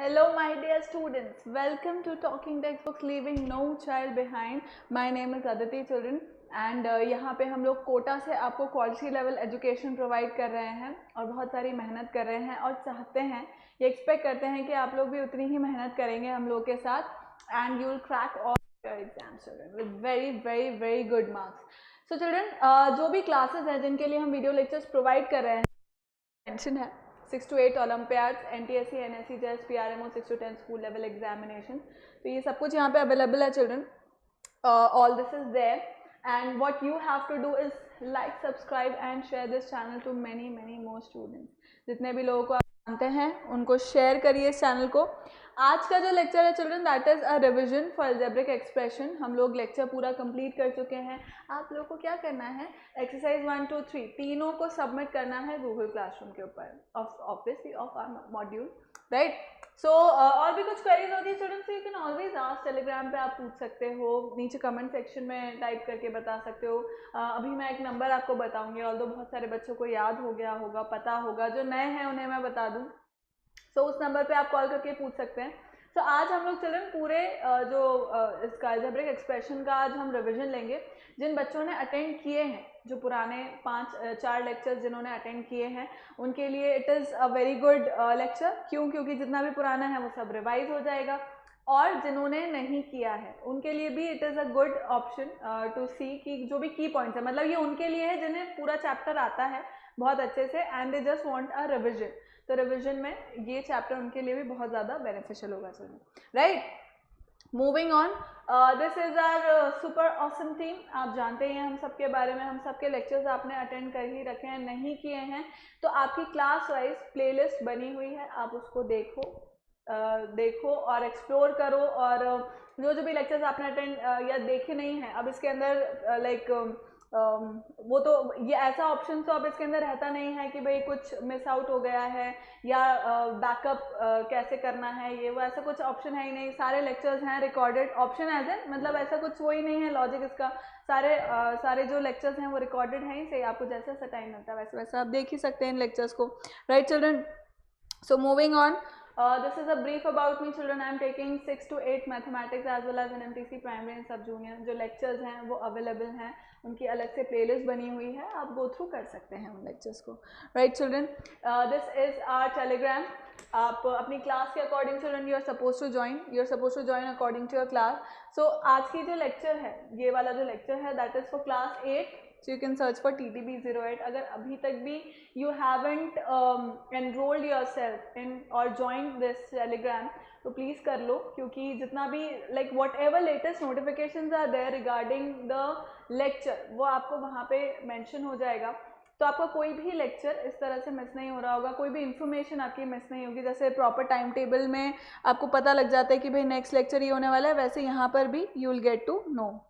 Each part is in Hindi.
Hello, my dear students. Welcome to Talking Textbooks, Leaving No Child Behind. My name is Aditi Children. And यहाँ पे हम लोग कोटा से आपको क्वालिटी लेवल एजुकेशन प्रोवाइड कर रहे हैं और बहुत सारी मेहनत कर रहे हैं और चाहते हैं, ये एक्सपेक्ट करते हैं कि आप लोग भी उतनी ही मेहनत करेंगे हम लोग के साथ and you will crack all your exams children with very very very good marks. So children, जो भी क्लासेस हैं जिनके लिए हम वीडियो लेक्चर्स प्रोवाइड कर रहे हैं, मेंशन है 6 to 8 olympiads, NTSC, NSC, JES, PRMO, 6 to 10 school level examination. तो ये सब कुछ यहाँ पे अवेलेबल है children. All this is there and what you have to do is like, subscribe and share this channel to many many more students. जितने भी लोगों को आप जानते हैं उनको शेयर करिए इस चैनल को. आज का जो लेक्चर है children, that is a revision for algebraic expression. हम लोग लेक्चर पूरा कंप्लीट कर चुके हैं. आप लोगों को क्या करना है, एक्सरसाइज 1, 2, 3 तीनों को सबमिट करना है गूगल क्लासरूम के ऊपर obviously of our module, right. So और भी कुछ क्वेरीज होती है students, you can always ask. Telegram पे आप पूछ सकते हो, नीचे कमेंट सेक्शन में टाइप करके बता सकते हो. अभी मैं एक नंबर आपको बताऊंगी, ऑल्दो बहुत सारे बच्चों को याद हो गया होगा, पता होगा. जो नए हैं उन्हें मैं बता दूं. सो उस नंबर पे आप कॉल करके पूछ सकते हैं. तो आज हम लोग चिल्ड्रन पूरे जो इसका अलजेब्रिक एक्सप्रेशन का आज हम रिवीजन लेंगे. जिन बच्चों ने अटेंड किए हैं, जो पुराने 4 लेक्चर्स जिन्होंने अटेंड किए हैं, उनके लिए it is a very good lecture. क्यों? क्योंकि जितना भी पुराना है वो सब रिवाइज हो जाएगा. और जिन्होंने नहीं किया है उनके लिए भी it is a good option to see कि जो भी की पॉइंट्स है, मतलब ये उनके लिए है जिन्हें पूरा चैप्टर आता है बहुत अच्छे से and they just want a revision. तो रिविजन में ये चैप्टर उनके लिए भी बहुत ज़्यादा बेनिफिशियल होगा चलो, right. Moving on, this is our super awesome team. आप जानते हैं हम सबके बारे में, हम सबके लेक्चर्स आपने अटेंड कर ही रखे हैं. नहीं किए हैं तो आपकी क्लास वाइज प्लेलिस्ट बनी हुई है, आप उसको देखो और एक्सप्लोर करो. और जो भी लेक्चर्स आपने अटेंड या देखे नहीं हैं, अब इसके अंदर लाइक वो तो ये ऐसा ऑप्शन तो अब इसके अंदर रहता नहीं है कि भाई कुछ मिस आउट हो गया है या बैकअप कैसे करना है, ये वो ऐसा कुछ ऑप्शन है ही नहीं. सारे लेक्चर्स हैं रिकॉर्डेड. ऑप्शन एज एन मतलब ऐसा कुछ वो ही नहीं है लॉजिक इसका. सारे जो लेक्चर्स हैं वो रिकॉर्डेड हैं ही. सही, आपको जैसा सा टाइम लगता है वैसे वैसा आप देख ही सकते हैं इन लेक्चर्स को, right children. So moving on, this is a brief about me children. I am taking 6 to 8 mathematics as well as NMTC primary and sub junior. जो lectures हैं वो available हैं, उनकी अलग से playlist बनी हुई है, आप go through कर सकते हैं उन lectures को, right children. This is our telegram. आप अपनी क्लास के according children you are suppose to join according to your class. So आज की जो लेक्चर है, ये वाला जो लेक्चर है that is for class 8. So you can search for TTB08. अगर अभी तक भी you haven't enrolled yourself in or joined this telegram, तो प्लीज़ कर लो. क्योंकि जितना भी like whatever latest notifications are there regarding the lecture, वो आपको वहाँ पे mention हो जाएगा. तो आपका कोई भी लेक्चर इस तरह से मिस नहीं हो रहा होगा, कोई भी इन्फॉर्मेशन आपकी मिस नहीं होगी. जैसे प्रॉपर टाइम टेबल में आपको पता लग जाता है कि भाई नेक्स्ट लेक्चर ये होने वाला है, वैसे यहाँ पर भी you will get to know.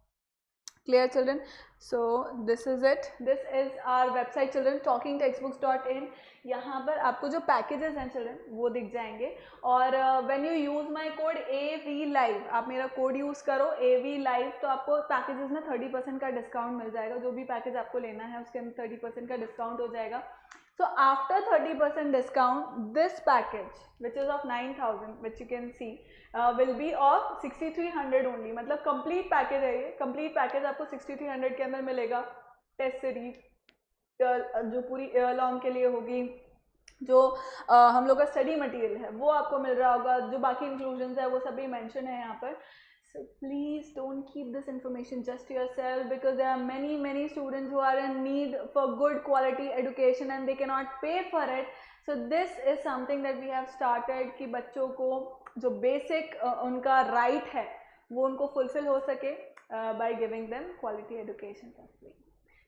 Clear children? So this is it. This is our website children, talkingtextbooks.in. यहाँ पर आपको जो पैकेजेस हैं चिल्ड्रन वो दिख जाएंगे. और when you use my code AV Live, आप मेरा कोड यूज़ करो AV Live, तो आपको पैकेजेस में 30% का डिस्काउंट मिल जाएगा. जो भी पैकेज आपको लेना है उसके अंदर 30% का डिस्काउंट हो जाएगा. So after 30% discount, this package which is of 9,000, which you can see, will be of 6,300 only. मतलब complete package है ये. complete package आपको 6,300 के अंदर मिलेगा. टेस्ट सीरीज जो पूरी ईयर लॉन्ग के लिए होगी, जो हम लोग का स्टडी मटेरियल है वो आपको मिल रहा होगा. जो बाकी इंक्लूजन्स है वो सभी मेंशन है यहाँ पर. So please don't keep this information just to yourself, because there are many students who are in need for good quality education and they cannot pay for it. So this is something that we have started कि बच्चों को जो basic उनका right है वो उनको fulfill हो सके by giving them quality education for free.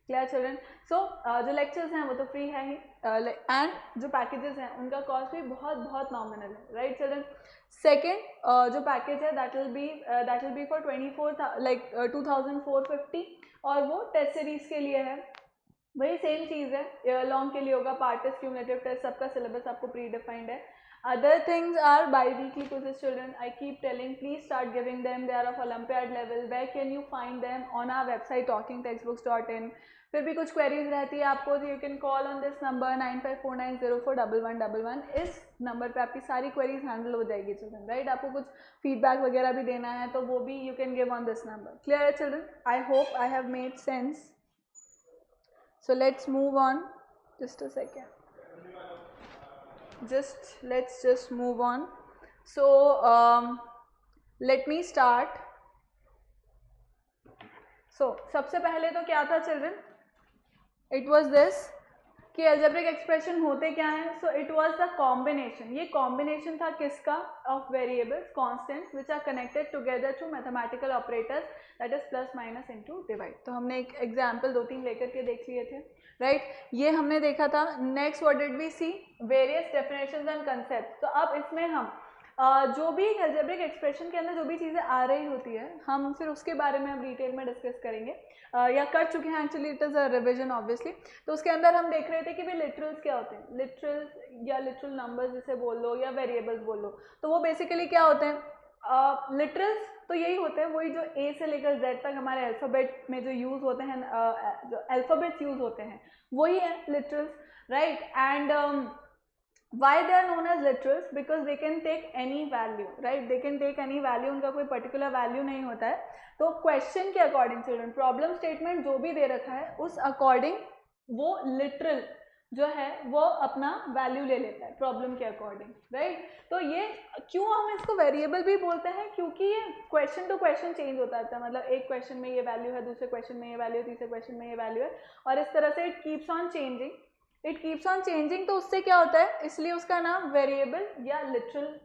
Clear children? So जो लेक्चर्स हैं वो तो फ्री है ही, एंड जो पैकेजेस हैं उनका कॉस्ट भी बहुत नॉमिनल है, राइट चिल्ड्रन. सेकेंड जो पैकेज है दैट विल बी फॉर 2,450 और वो टेस्ट सीरीज के लिए है. वही सेम चीज़ है, ईयर लॉन्ग के लिए होगा. पार्ट टेस्ट, क्यूमुलेटिव टेस्ट, सबका सिलेबस आपको प्री डिफाइंड है. Other things are bi-weekly quizzes children. I keep telling please start giving them. They are of Olympiad level. Where can you find them? On our website talkingtextbooks.in. फिर भी कुछ क्वेरीज रहती है आपको, you can call on this number 9549041111। इस नंबर पे आपकी सारी क्वेरीज हैंडल हो जाएगी चिल्ड्रन, राइट। आपको कुछ फीडबैक वगैरह भी देना है तो वो भी you can give on this number. Clear है children? I hope I have made sense. So let's move on, just a second, let's just move on. So let me start. So सबसे पहले तो क्या था चिल्ड्रन, इट वॉज दिस कि अलजेब्रिक एक्सप्रेशन होते क्या हैं। So it was the combination, ये कॉम्बिनेशन था किसका, of variables constants which are connected together through mathematical operators, that is plus minus into divide. तो हमने एक एग्जाम्पल 2-3 लेकर के देख लिए थे, राइट ये हमने देखा था। Next what did we see, various definitions and concept. तो अब इसमें हम जो भी अलजेब्रिक एक्सप्रेशन के अंदर जो भी चीज़ें आ रही होती है, हम फिर उसके बारे में हम डिटेल में डिस्कस करेंगे, या कर चुके हैं actually, it is a revision obviously. तो उसके अंदर हम देख रहे थे कि भाई लिटरल्स क्या होते हैं, लिटरल्स या लिटरल नंबर्स जिसे बोल लो या वेरिएबल्स बोल लो, तो वो बेसिकली क्या होते हैं। लिटरल्स तो यही होते हैं, वही जो ए से लेकर जेड तक हमारे अल्फ़ाबेट में जो यूज़ होते हैं, जो अल्फ़ाबेट्स यूज़ होते हैं वही है literals, right. And why they are known as literals, because they can take any value, right, they can take any value, उनका कोई particular value नहीं होता है। तो क्वेश्चन के अकॉर्डिंग चिल्ड्रन, प्रॉब्लम स्टेटमेंट जो भी दे रखा है उस अकॉर्डिंग वो लिटरल जो है वो अपना वैल्यू ले लेता है प्रॉब्लम के अकॉर्डिंग, राइट। तो ये क्यों हम इसको वेरिएबल भी बोलते हैं, क्योंकि ये क्वेश्चन टू क्वेश्चन चेंज होता रहता है, मतलब एक क्वेश्चन में ये वैल्यू है, दूसरे क्वेश्चन में ये वैल्यू, तीसरे क्वेश्चन में ये वैल्यू है, और इस तरह से इट कीप्स ऑन चेंजिंग, तो उससे क्या होता है, इसलिए उसका नाम वेरिएबल या लिटरल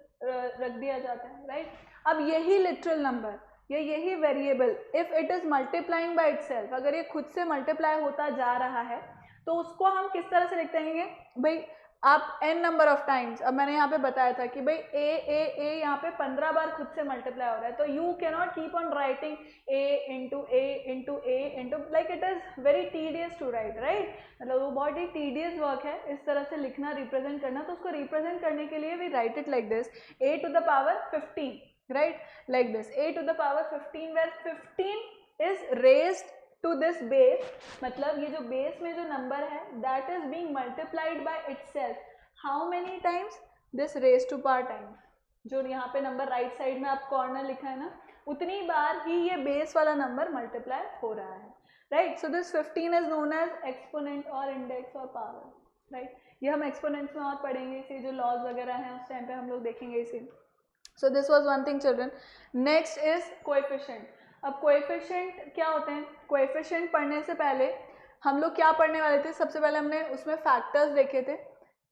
रख दिया जाता है, राइट। अब यही लिटरल नंबर या यही variable, if it is multiplying by itself, अगर ये खुद से मल्टीप्लाई होता जा रहा है तो उसको हम किस तरह से लिखते हैं भाई, आप n नंबर ऑफ टाइम्स, अब मैंने यहाँ पे बताया था कि भाई ए यहाँ पे 15 बार खुद से मल्टीप्लाई हो रहा है, तो you can not keep on writing a into A into A into, like it is very tedious to write, right. मतलब वो बहुत ही टीडियस वर्क है इस तरह से लिखना, रिप्रेजेंट करना। तो उसको रिप्रेजेंट करने के लिए we write it like this, a to the power 15, right, like this, a to the power 15, where 15 is raised to this base, मतलब ये जो बेस में जो नंबर है that is being multiplied by itself, how many times, this raise to power times, जो यहाँ पे नंबर राइट साइड में आप कॉर्नर लिखा है ना, उतनी बार ही ये बेस वाला नंबर मल्टीप्लाई हो रहा है, right. So this 15 is known as exponent और इंडेक्स और पावर, राइट। ये हम एक्सपोनेंट्स में और पढ़ेंगे, इसे जो लॉज वगैरह हैं उस टाइम पे हम लोग देखेंगे इसे। सो this was one thing children. Next is coefficient. अब कोएफिशिएंट क्या होते हैं, कोएफिशिएंट पढ़ने से पहले हम लोग क्या पढ़ने वाले थे, सबसे पहले हमने उसमें फैक्टर्स देखे थे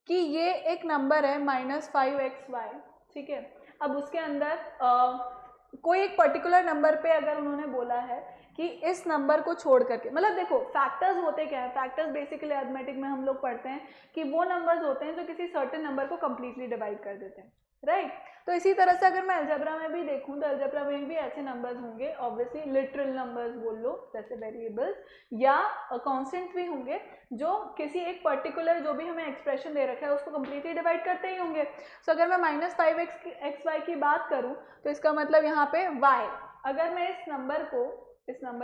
कि ये एक नंबर है -5xy, ठीक है। अब उसके अंदर कोई एक पर्टिकुलर नंबर पे अगर उन्होंने बोला है कि इस नंबर को छोड़ करके, मतलब देखो फैक्टर्स होते क्या है, फैक्टर्स बेसिकली अरिथमेटिक में हम लोग पढ़ते हैं कि वो नंबर्स होते हैं जो किसी सर्टेन नंबर को कंप्लीटली डिवाइड कर देते हैं, राइट। तो इसी तरह से अगर मैं अलजेब्रा में भी देखूं तो अलजेब्रा में भी ऐसे नंबर्स होंगे, ऑब्वियसली लिटरल नंबर्स बोल लो जैसे वेरिएबल्स, या कांस्टेंट्स भी होंगे जो किसी एक पर्टिकुलर जो भी हमें एक्सप्रेशन दे रखा है उसको कंप्लीटली डिवाइड करते ही होंगे। सो अगर मैं -5xy की बात करूं तो इसका मतलब यहाँ पे y, अगर मैं इस नंबर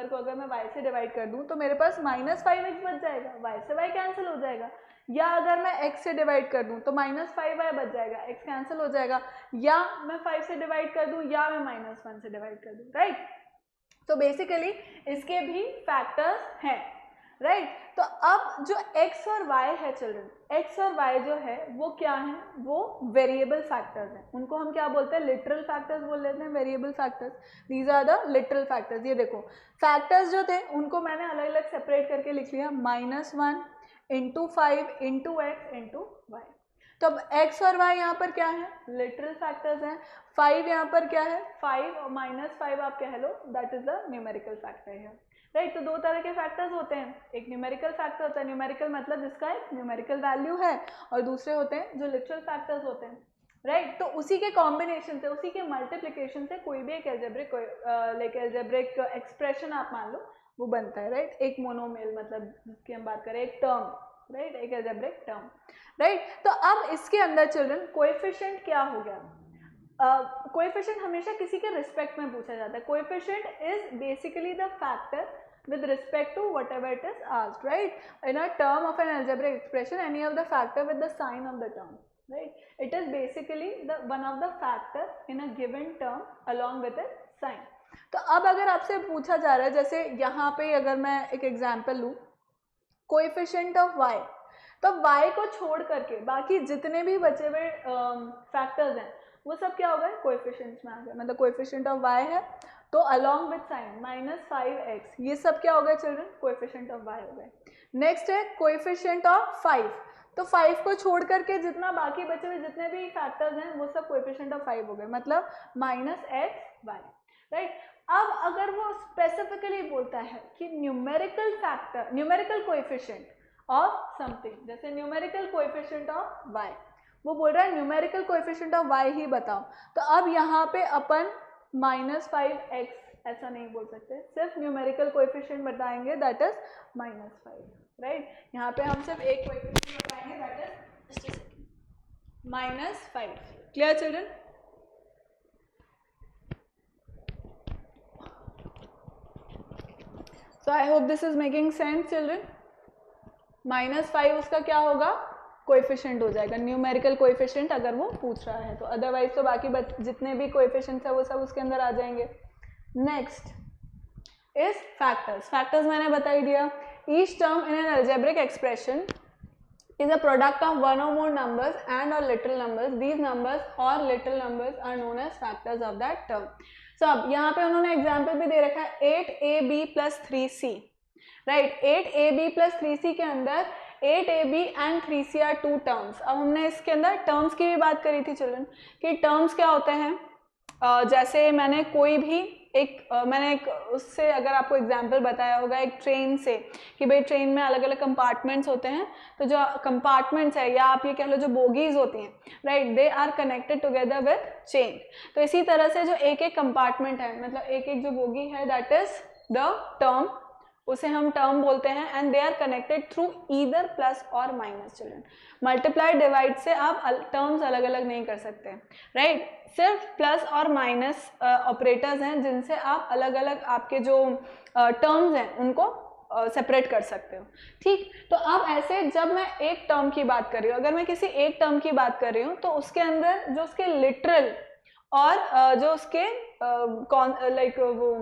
को अगर मैं y से डिवाइड कर दूं तो मेरे पास -5x बच जाएगा, y से y कैंसिल हो जाएगा, या अगर मैं x से डिवाइड कर दूं तो -5y बच जाएगा, x कैंसिल हो जाएगा, या मैं 5 से डिवाइड कर दूं या मैं -1 से डिवाइड कर दूं, राइट। तो बेसिकली इसके भी फैक्टर्स हैं, राइट। तो अब जो x और y है चिल्ड्रन, x और y जो है वो क्या है, वो वेरिएबल फैक्टर्स हैं, उनको हम क्या बोलते हैं, लिटरल फैक्टर्स बोल लेते हैं, variable factors, these are the literal factors. ये देखो फैक्टर्स जो थे उनको मैंने अलग अलग सेपरेट करके लिख लिया, -1 into 5 into x into y. तो अब x और y यहाँ पर क्या है, लिटरल फैक्टर्स हैं। 5 यहाँ पर क्या है, 5 और -5 आप कह लो, that is the numerical factor है, राइट। तो दो तरह के फैक्टर्स होते हैं, एक न्यूमेरिकल फैक्टर होता है, न्यूमेरिकल मतलब जिसका एक न्यूमेरिकल वैल्यू है, और दूसरे होते हैं जो लिटरल फैक्टर्स होते हैं, राइट। तो उसी के कॉम्बिनेशन से, उसी के मल्टीप्लिकेशन से कोई भी एक एल्जेब्रिक एक्सप्रेशन आप मान लो वो बनता है, राइट। एक मोनोमियल मतलब जिसकी हम बात करें, एक टर्म, राइट, एक एल्जेब्रिक टर्म, राइट। तो अब इसके अंदर चिल्ड्रन कोएफिशिएंट क्या हो गया, कोएफिशिएंट हमेशा किसी के रिस्पेक्ट में पूछा जाता है। Coefficient is basically the factor with respect to whatever it is asked, right? In a term of an algebraic expression, any of the factor with the sign of the term, right? It is basically the one of the factor in a given term along with its sign. तो अब अगर आपसे पूछा जा रहा है, जैसे यहाँ पे अगर मैं एक एग्जाम्पल लूँ, कोएफिशिएंट ऑफ y, तो y को छोड़ करके बाकी जितने भी बचे हुए फैक्टर्स हैं वो सब क्या हो गए, कोएफिशिएंट्स में आ गए. मतलब कोएफिशिएंट ऑफ y है तो अलॉन्ग विथ साइन -5x, ये सब क्या हो गए चिल्ड्रन, कोएफिशिएंट ऑफ y हो गए. नेक्स्ट है कोएफिशिएंट ऑफ 5, तो 5 को छोड़ करके जितना बाकी बचे हुए जितने भी फैक्टर्स हैं वो सब कोएफिशिएंट ऑफ 5 हो गए, मतलब -xy, राइट. अब अगर वो स्पेसिफिकली बोलता है कि numerical factor, numerical coefficient of something, जैसे न्यूमेरिकल कोएफिशिएंट ऑफ y, वो बोल रहा है न्यूमेरिकल कोएफिशिएंट ऑफ y ही बताओ, तो अब यहाँ पे अपन -5x ऐसा नहीं बोल सकते, सिर्फ न्यूमेरिकल कोएफिशिएंट बताएंगे, दैट इज -5, राइट. यहाँ पे हम सिर्फ एक कोएफिशिएंट बताएंगे, that is -5. Clear children? So I hope this is making sense children. -5 उसका क्या होगा, कोएफिशिएंट हो जाएगा, न्यूमेरिकल कोएफिशिएंट अगर वो पूछ रहा है तो. अदरवाइज तो बाकी जितने भी कोएफिशिएंट्स है वो सब उसके अंदर आ जाएंगे. Next is factors. फैक्टर्स मैंने बता ही दिया. Each term in an algebraic expression is a product of one or more numbers and or literal numbers. These numbers or literal numbers are known as factors of that term. So अब यहाँ पे उन्होंने एग्जाम्पल भी दे रखा है 8ab plus 3c, right. 8ab plus 3c के अंदर 8ab and 3c are two terms. अब हमने इसके अंदर टर्म्स की भी बात करी थी चिल्ड्रन कि टर्म्स क्या होते हैं. जैसे मैंने कोई भी मैंने एक उससे अगर आपको एग्जांपल बताया होगा एक ट्रेन से कि भाई ट्रेन में अलग अलग कंपार्टमेंट्स होते हैं, तो जो कंपार्टमेंट्स है या आप ये कह लो जो बोगीज होती हैं, right, they are connected together with chain. तो इसी तरह से जो एक एक कंपार्टमेंट है, मतलब एक एक जो बोगी है, दैट इज द टर्म, उसे हम टर्म बोलते हैं. And they are connected through either plus और माइनस. चिल्ड्रन मल्टीप्लाई डिवाइड से आप टर्म्स अलग अलग नहीं कर सकते, राइट. सिर्फ प्लस और माइनस ऑपरेटर्स हैं जिनसे आप अलग अलग आपके जो टर्म्स हैं उनको सेपरेट कर सकते हो, ठीक. तो अब ऐसे जब मैं एक टर्म की बात कर रही हूँ, अगर मैं किसी एक टर्म की बात कर रही हूँ तो उसके अंदर जो उसके लिटरल और जो उसके लाइक वो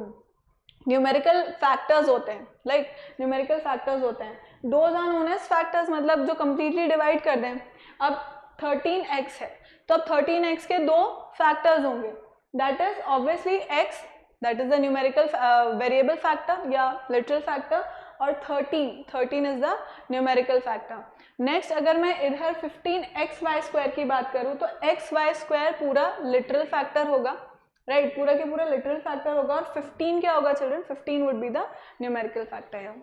न्यूमेरिकल फैक्टर्स होते हैं, लाइक न्यूमेरिकल फैक्टर्स होते हैं, those are known as factors, मतलब जो कंप्लीटली डिवाइड कर दें. अब 13x है तो अब 13x के दो फैक्टर्स होंगे, that is obviously x, that is the numerical variable factor या लिटरल फैक्टर, और 13 is the numerical factor. Next अगर मैं इधर 15xy² की बात करूँ तो xy² पूरा लिटरल फैक्टर होगा, राइट, पूरा के पूरा लिटरल फैक्टर होगा. और 15 क्या होगा children, 15 would be the numerical factor,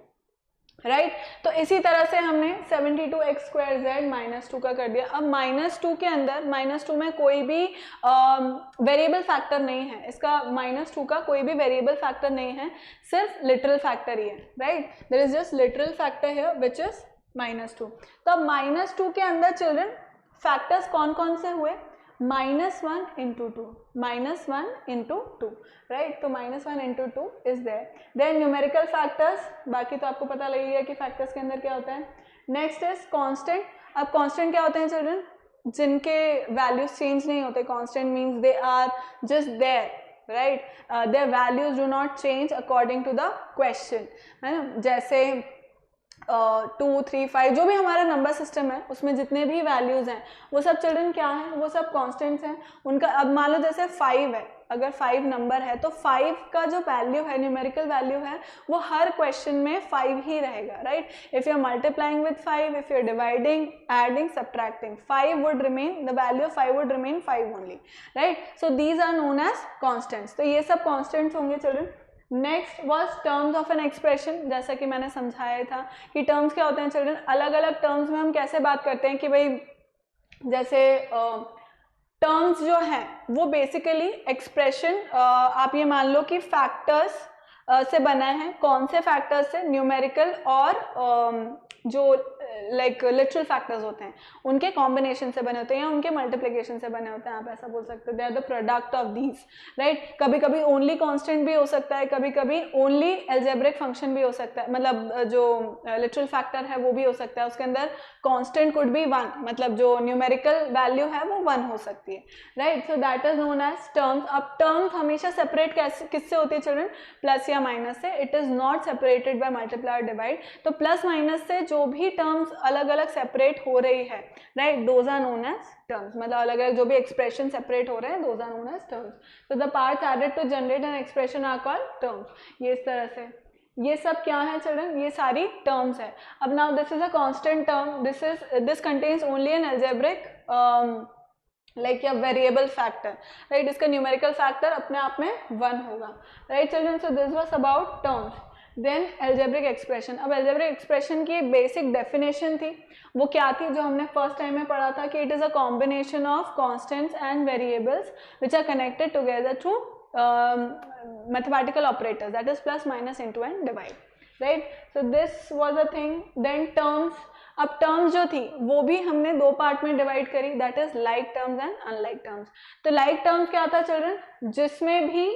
right. तो इसी तरह से हमने 72x² -2 का कर दिया. अब -2 के अंदर, -2 में कोई भी वेरिएबल फैक्टर नहीं है, इसका -2 का कोई भी वेरिएबल फैक्टर नहीं है, सिर्फ लिटरल फैक्टर ही है, right. There is just literal factor here which is -2. तो अब -2 के अंदर चिल्ड्रन फैक्टर्स कौन कौन से हुए, -1 into 2, -1 into 2, राइट. तो -1 into 2 is there. Then numerical factors, बाकी तो आपको पता लग गया कि फैक्टर्स के अंदर क्या होता है. Next is constant. अब कांस्टेंट क्या होते हैं चिल्ड्रन, जिनके वैल्यूज चेंज नहीं होते. Constant means they are just there, right, their values do not change according to the question, है ना. जैसे 2, 3, 5 जो भी हमारा नंबर सिस्टम है उसमें जितने भी वैल्यूज़ हैं वो सब चिल्ड्रन क्या हैं, वो सब कांस्टेंट्स हैं उनका. अब मान लो जैसे 5 है, अगर 5 नंबर है तो 5 का जो वैल्यू है, न्यूमेरिकल वैल्यू है, वो हर क्वेश्चन में 5 ही रहेगा, right. If you are multiplying with 5, if you are dividing, adding, subtracting, 5 would remain, the value of 5 would remain 5 only, right. So these are known as constants. तो ये सब कॉन्स्टेंट्स होंगे children. Next was terms of an expression. जैसा कि मैंने समझाया था कि टर्म्स क्या होते हैं चिल्ड्रन, अलग अलग टर्म्स में हम कैसे बात करते हैं कि भाई जैसे टर्म्स जो हैं वो बेसिकली एक्सप्रेशन, आप ये मान लो कि फैक्टर्स से बना है. कौन से फैक्टर्स से, न्यूमेरिकल और जो लाइक लिटरल फैक्टर्स होते हैं उनके कॉम्बिनेशन से बने होते हैं या उनके मल्टीप्लिकेशन से बने होते हैं, आप ऐसा बोल सकते हो, they are the product of these, right. कभी कभी ओनली कांस्टेंट भी हो सकता है, कभी कभी ओनली एल्जेब्रिक फंक्शन भी हो सकता है, मतलब जो लिटरल फैक्टर है वो भी हो सकता है, उसके अंदर कांस्टेंट कुड बी 1, मतलब जो न्यूमेरिकल वैल्यू है वो 1 हो सकती है, right. So that is known as terms. अब टर्म्स हमेशा सेपरेट किससे होती है चिल्ड्रन? प्लस या माइनस से। It is not separated by multiply और डिवाइड। तो प्लस माइनस से जो भी टर्म्स अलग अलग सेपरेट हो रही है, right, those are known as terms. मतलब अलग अलग जो भी एक्सप्रेशन सेपरेट हो रहे हैं, those are known as terms. तो the parts added to generate an expression are called terms. ये इस तरह से, ये सब क्या है चिल्ड्रन? ये सारी टर्म्स है। अब now this is a constant term, this contains only an algebraic like या वेरिएबल फैक्टर, राइट। इसका न्यूमेरिकल फैक्टर अपने आप में 1 होगा, right children. So this was about terms. Then algebraic expression. अब एल्जेब्रिक एक्सप्रेशन की एक बेसिक डेफिनेशन थी, वो क्या थी जो हमने फर्स्ट टाइम में पढ़ा था कि it is a combination of constants and variables which are connected together through mathematical operators, that is plus, minus, into and divide, right? So this was a thing. Then terms. अब टर्म्स जो थी वो भी हमने दो पार्ट में डिवाइड करी, that is like terms and unlike terms. तो लाइक टर्म्स क्या था चिल्ड्रन? जिसमें भी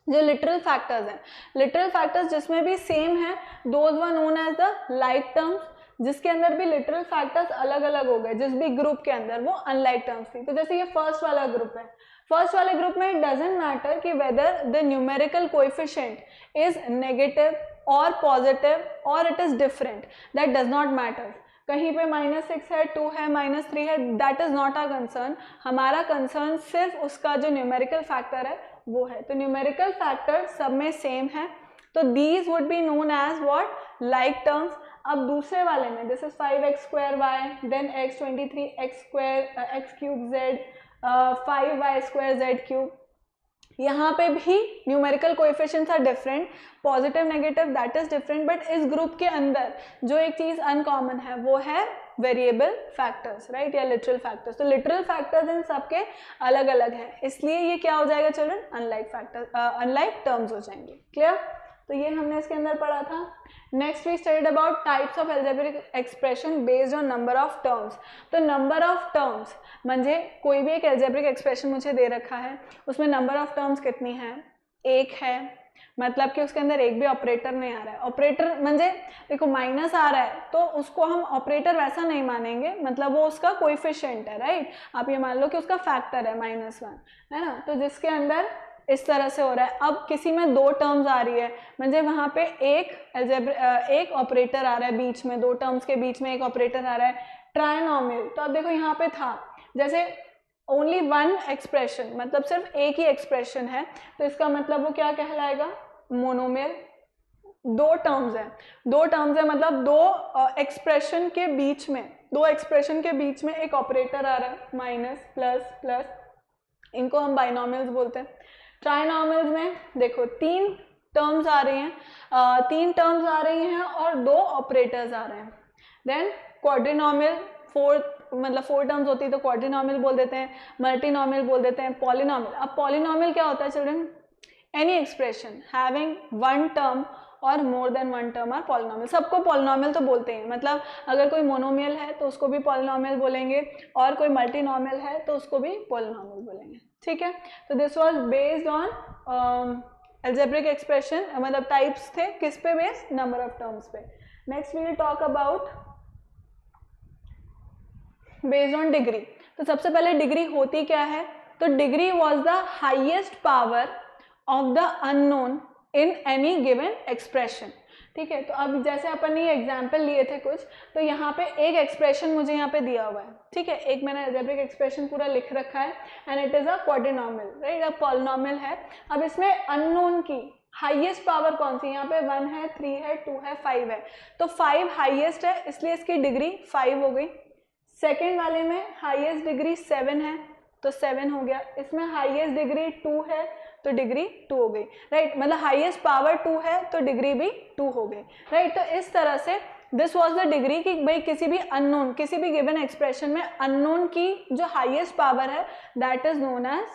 जो लिटरल फैक्टर्स हैं, लिटरल फैक्टर्स जिसमें भी सेम है, those were known as the like terms. जिसके अंदर भी लिटरल फैक्टर्स अलग अलग हो गए जिस भी ग्रुप के अंदर, वो अनलाइक टर्म्स थी। तो जैसे ये फर्स्ट वाला ग्रुप है, फर्स्ट वाले ग्रुप में इट डजेंट मैटर कि whether the numerical coefficient is negative और पॉजिटिव और it is different, that does not matter. कहीं पे -6 है, 2 है, -3 है, that is not our concern. हमारा कंसर्न सिर्फ उसका जो न्यूमेरिकल फैक्टर है वो है। तो न्यूमेरिकल फैक्टर सब में सेम है, तो these would be known as what? Like terms. अब दूसरे वाले में this is 5x² y, then x 23x² x³ z, 5y² z³। यहाँ पे भी numerical coefficients are different, positive negative that is different, but इस ग्रुप के अंदर जो एक चीज़ अनकॉमन है वो है वेरिएबल फैक्टर्स, राइट, या लिटरल फैक्टर्स। तो लिटरल फैक्टर्स इन सबके अलग अलग हैं, इसलिए ये क्या हो जाएगा children? Unlike factors, unlike terms हो जाएंगे। क्लियर? तो ये हमने इसके अंदर पढ़ा था। Next we studied about types of algebraic expression based on number of terms. तो नंबर ऑफ टर्म्स म्हणजे कोई भी एक एल्जेब्रिक एक्सप्रेशन मुझे दे रखा है, उसमें नंबर ऑफ टर्म्स कितनी है? 1 है, मतलब कि उसके अंदर एक भी ऑपरेटर नहीं आ रहा है। ऑपरेटर म्हणजे देखो माइनस आ रहा है तो उसको हम ऑपरेटर वैसा नहीं मानेंगे, मतलब वो उसका कोएफिशिएंट है, राइट। आप ये मान लो कि उसका फैक्टर है -1, है ना। तो जिसके अंदर इस तरह से हो रहा है। अब किसी में 2 टर्म्स आ रही है, म्हणजे वहाँ पे एक ऑपरेटर आ रहा है बीच में, 2 टर्म्स के बीच में एक ऑपरेटर आ रहा है, ट्राइनोमियल। तो अब देखो यहाँ पे था जैसे ओनली 1 एक्सप्रेशन, मतलब सिर्फ एक ही एक्सप्रेशन है, तो इसका मतलब वो क्या कहलाएगा? मोनोमियल। 2 टर्म्स है, 2 टर्म्स है मतलब 2 एक्सप्रेशन के बीच में, 2 एक्सप्रेशन के बीच में एक ऑपरेटर आ रहा है, माइनस, प्लस, प्लस, इनको हम बाइनोमियल्स बोलते हैं। ट्राइनोमियल्स में देखो 3 टर्म्स आ रही हैं, 3 टर्म्स आ रही हैं और 2 ऑपरेटर्स आ रहे हैं। देन क्वाड्रिनोमियल, 4 टर्म्स होती है तो क्वाड्रिनोमियल बोल देते हैं, मल्टीनोमियल बोल देते हैं, पॉलिनोमियल। अब पॉलिनोमियल क्या होता है children? Any expression having 1 term और more than 1 term are polynomial. सबको पॉलिनोमियल तो बोलते हैं, मतलब अगर कोई मोनोमियल है तो उसको भी पॉलिनोमियल बोलेंगे, और कोई मल्टीनोमियल है तो उसको भी पॉलिनोमियल बोलेंगे, ठीक है। तो this was based on algebraic expression, मतलब टाइप्स थे किस पे बेस्ड? नंबर ऑफ टर्म्स पे। Next we will talk about based on degree. तो सबसे पहले डिग्री होती क्या है? तो degree was the highest power of the unknown in any given expression, ठीक है। तो अब जैसे अपन ने ये एग्जाम्पल लिए थे कुछ, तो यहाँ पे एक एक्सप्रेशन मुझे यहाँ पे दिया हुआ है, ठीक है, एक मैंने एल्जेब्रिक एक्सप्रेशन पूरा लिख रखा है and it is a quadrinomial, right, a polynomial है। अब इसमें अननोन की हाईएस्ट पावर कौन सी? यहाँ पे 1 है, 3 है, 2 है, 5 है, तो 5 हाईएस्ट है, इसलिए इसकी डिग्री 5 हो गई। सेकेंड वाले में हाईएस्ट डिग्री 7 है तो 7 हो गया। इसमें हाईएस्ट डिग्री 2 है तो डिग्री 2 हो गई, राइट, मतलब हाईएस्ट पावर 2 है तो डिग्री भी 2 हो गई, राइट। तो इस तरह से दिस वाज द डिग्री कि भाई किसी भी अननोन, किसी भी गिवन एक्सप्रेशन में अननोन की जो हाईएस्ट पावर है that is known as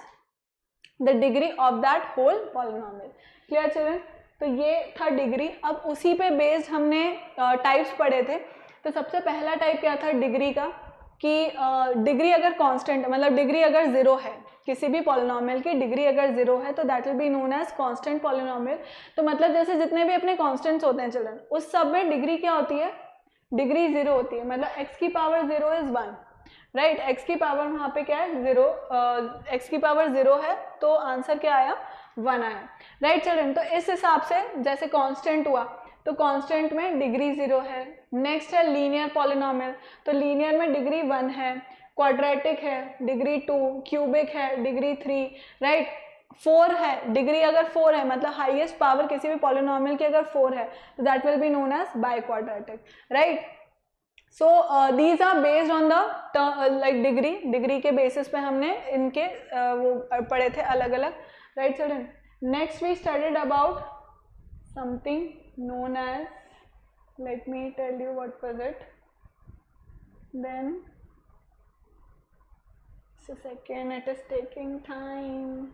the degree of that whole polynomial. Clear children? तो ये था डिग्री। अब उसी पे बेस्ड हमने टाइप्स पढ़े थे। तो सबसे पहला टाइप क्या था डिग्री का, कि डिग्री अगर कांस्टेंट, मतलब डिग्री अगर ज़ीरो है, किसी भी पॉलिनोमियल की डिग्री अगर ज़ीरो है तो that will be known as constant polynomial. तो मतलब जैसे जितने भी अपने कांस्टेंट्स होते हैं चिल्ड्रन, उस सब में डिग्री क्या होती है, डिग्री ज़ीरो होती है। मतलब x की power zero is 1, right. x की पावर वहाँ पे क्या है, ज़ीरो, x की पावर ज़ीरो है तो आंसर क्या आया, 1 आया, राइट चिल्ड्रन। तो इस हिसाब से जैसे कांस्टेंट हुआ तो कांस्टेंट में डिग्री ज़ीरो है। नेक्स्ट है लीनियर पॉलिनोमियल, तो लीनियर में डिग्री 1 है, क्वाड्रेटिक है डिग्री 2, क्यूबिक है डिग्री 3, राइट। 4 है, डिग्री अगर 4 है मतलब हाईएस्ट पावर किसी भी पॉलिनोमियल की अगर 4 है तो that will be known as biquadratic, right. So these are based on the like degree के बेसिस पे हमने इनके वो पढ़े थे अलग अलग, right children. Next we studied about something known as, let me tell you what was it, then just a second, it is taking time.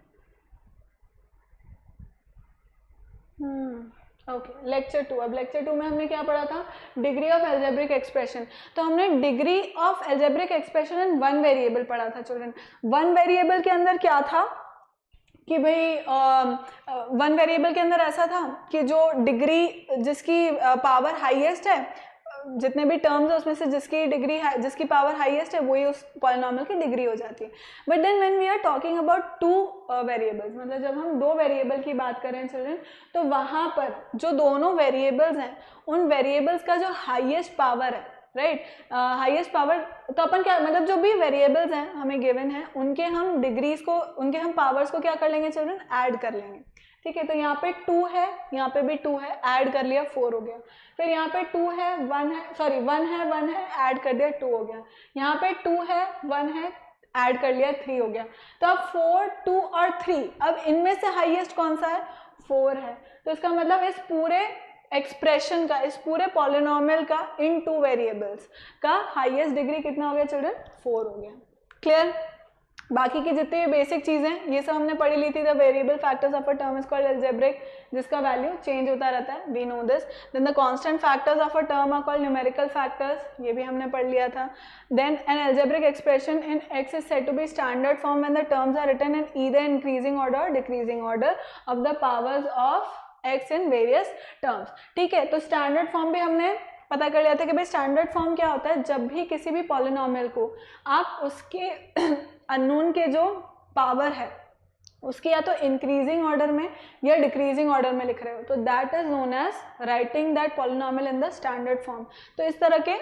Okay, lecture 2। अब लेक्चर 2 में हमने क्या पढ़ा था, डिग्री ऑफ एल्जेब्रिक एक्सप्रेशन। तो हमने degree of algebraic expression in one variable पढ़ा था चिल्ड्रन। वन वेरिएबल के अंदर क्या था कि भाई वन वेरिएबल के अंदर ऐसा था कि जो डिग्री जिसकी पावर हाईएस्ट है, जितने भी टर्म्स है उसमें से जिसकी डिग्री है, जिसकी पावर हाईएस्ट है वही उस पॉलिनोमियल की डिग्री हो जाती है। But then when we are talking about two variables, मतलब जब हम दो वेरिएबल की बात करें चिल्ड्रन, तो वहाँ पर जो दोनों वेरिएबल्स हैं उन वेरिएबल्स का जो हाईएस्ट पावर है, राइट, हाईएस्ट पावर, तो अपन क्या मतलब जो भी वेरिएबल्स हैं हमें गिवन है उनके हम डिग्रीज को, उनके हम पावर्स को क्या कर लेंगे चिल्ड्रन, ऐड कर लेंगे, ठीक है। तो यहाँ पे 2 है, यहाँ पे भी 2 है, ऐड कर लिया 4 हो गया। फिर यहाँ पे 2 है 1 है, सॉरी 1 है 1 है, ऐड कर दिया 2 हो गया। यहाँ पे 2 है 1 है, ऐड कर लिया 3 हो गया। तो अब 4, 2 और 3, अब इनमें से हाईएस्ट कौन सा है, 4 है। तो इसका मतलब इस पूरे एक्सप्रेशन का, इस पूरे पॉलिनोमियल का इन टू वेरिएबल्स का हाईएस्ट डिग्री कितना हो गया चिल्ड्रन, 4 हो गया। क्लियर। बाकी की जितनी भी बेसिक चीज़ें ये सब हमने पढ़ी ली थी। The variable factors of a term is called algebraic, जिसका वैल्यू चेंज होता रहता है, we know this. Then the constant factors of a term are called numerical factors, ये भी हमने पढ़ लिया था। Then an algebraic expression in x is said to be standard form when the terms are written in either increasing order और decreasing order of the powers of x in various terms, ठीक है। तो स्टैंडर्ड फॉर्म भी हमने पता कर लिया था कि भाई स्टैंडर्ड फॉर्म क्या होता है, जब भी किसी भी पॉलिनोमियल को आप उसके अननोन के जो पावर है उसकी या तो इंक्रीजिंग ऑर्डर में या डिक्रीजिंग ऑर्डर में लिख रहे हो, तो that is known as writing that polynomial in the standard form. तो इस तरह के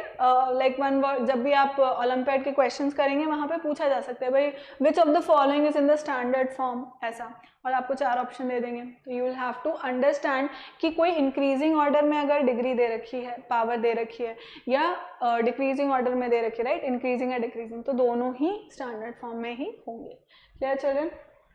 लाइक वन वर्ड जब भी आप ओलंपियाड के क्वेश्चंस करेंगे वहाँ पे पूछा जा सकता है भाई which of the following is in the standard form, ऐसा, और आपको 4 ऑप्शन दे देंगे। तो you will have to understand कि कोई इंक्रीजिंग ऑर्डर में अगर डिग्री दे रखी है, पावर दे रखी है, या डिक्रीजिंग ऑर्डर में दे रखी है, राइट, इंक्रीजिंग या डिक्रीजिंग, तो दोनों ही स्टैंडर्ड फॉर्म में ही होंगे। Clear children.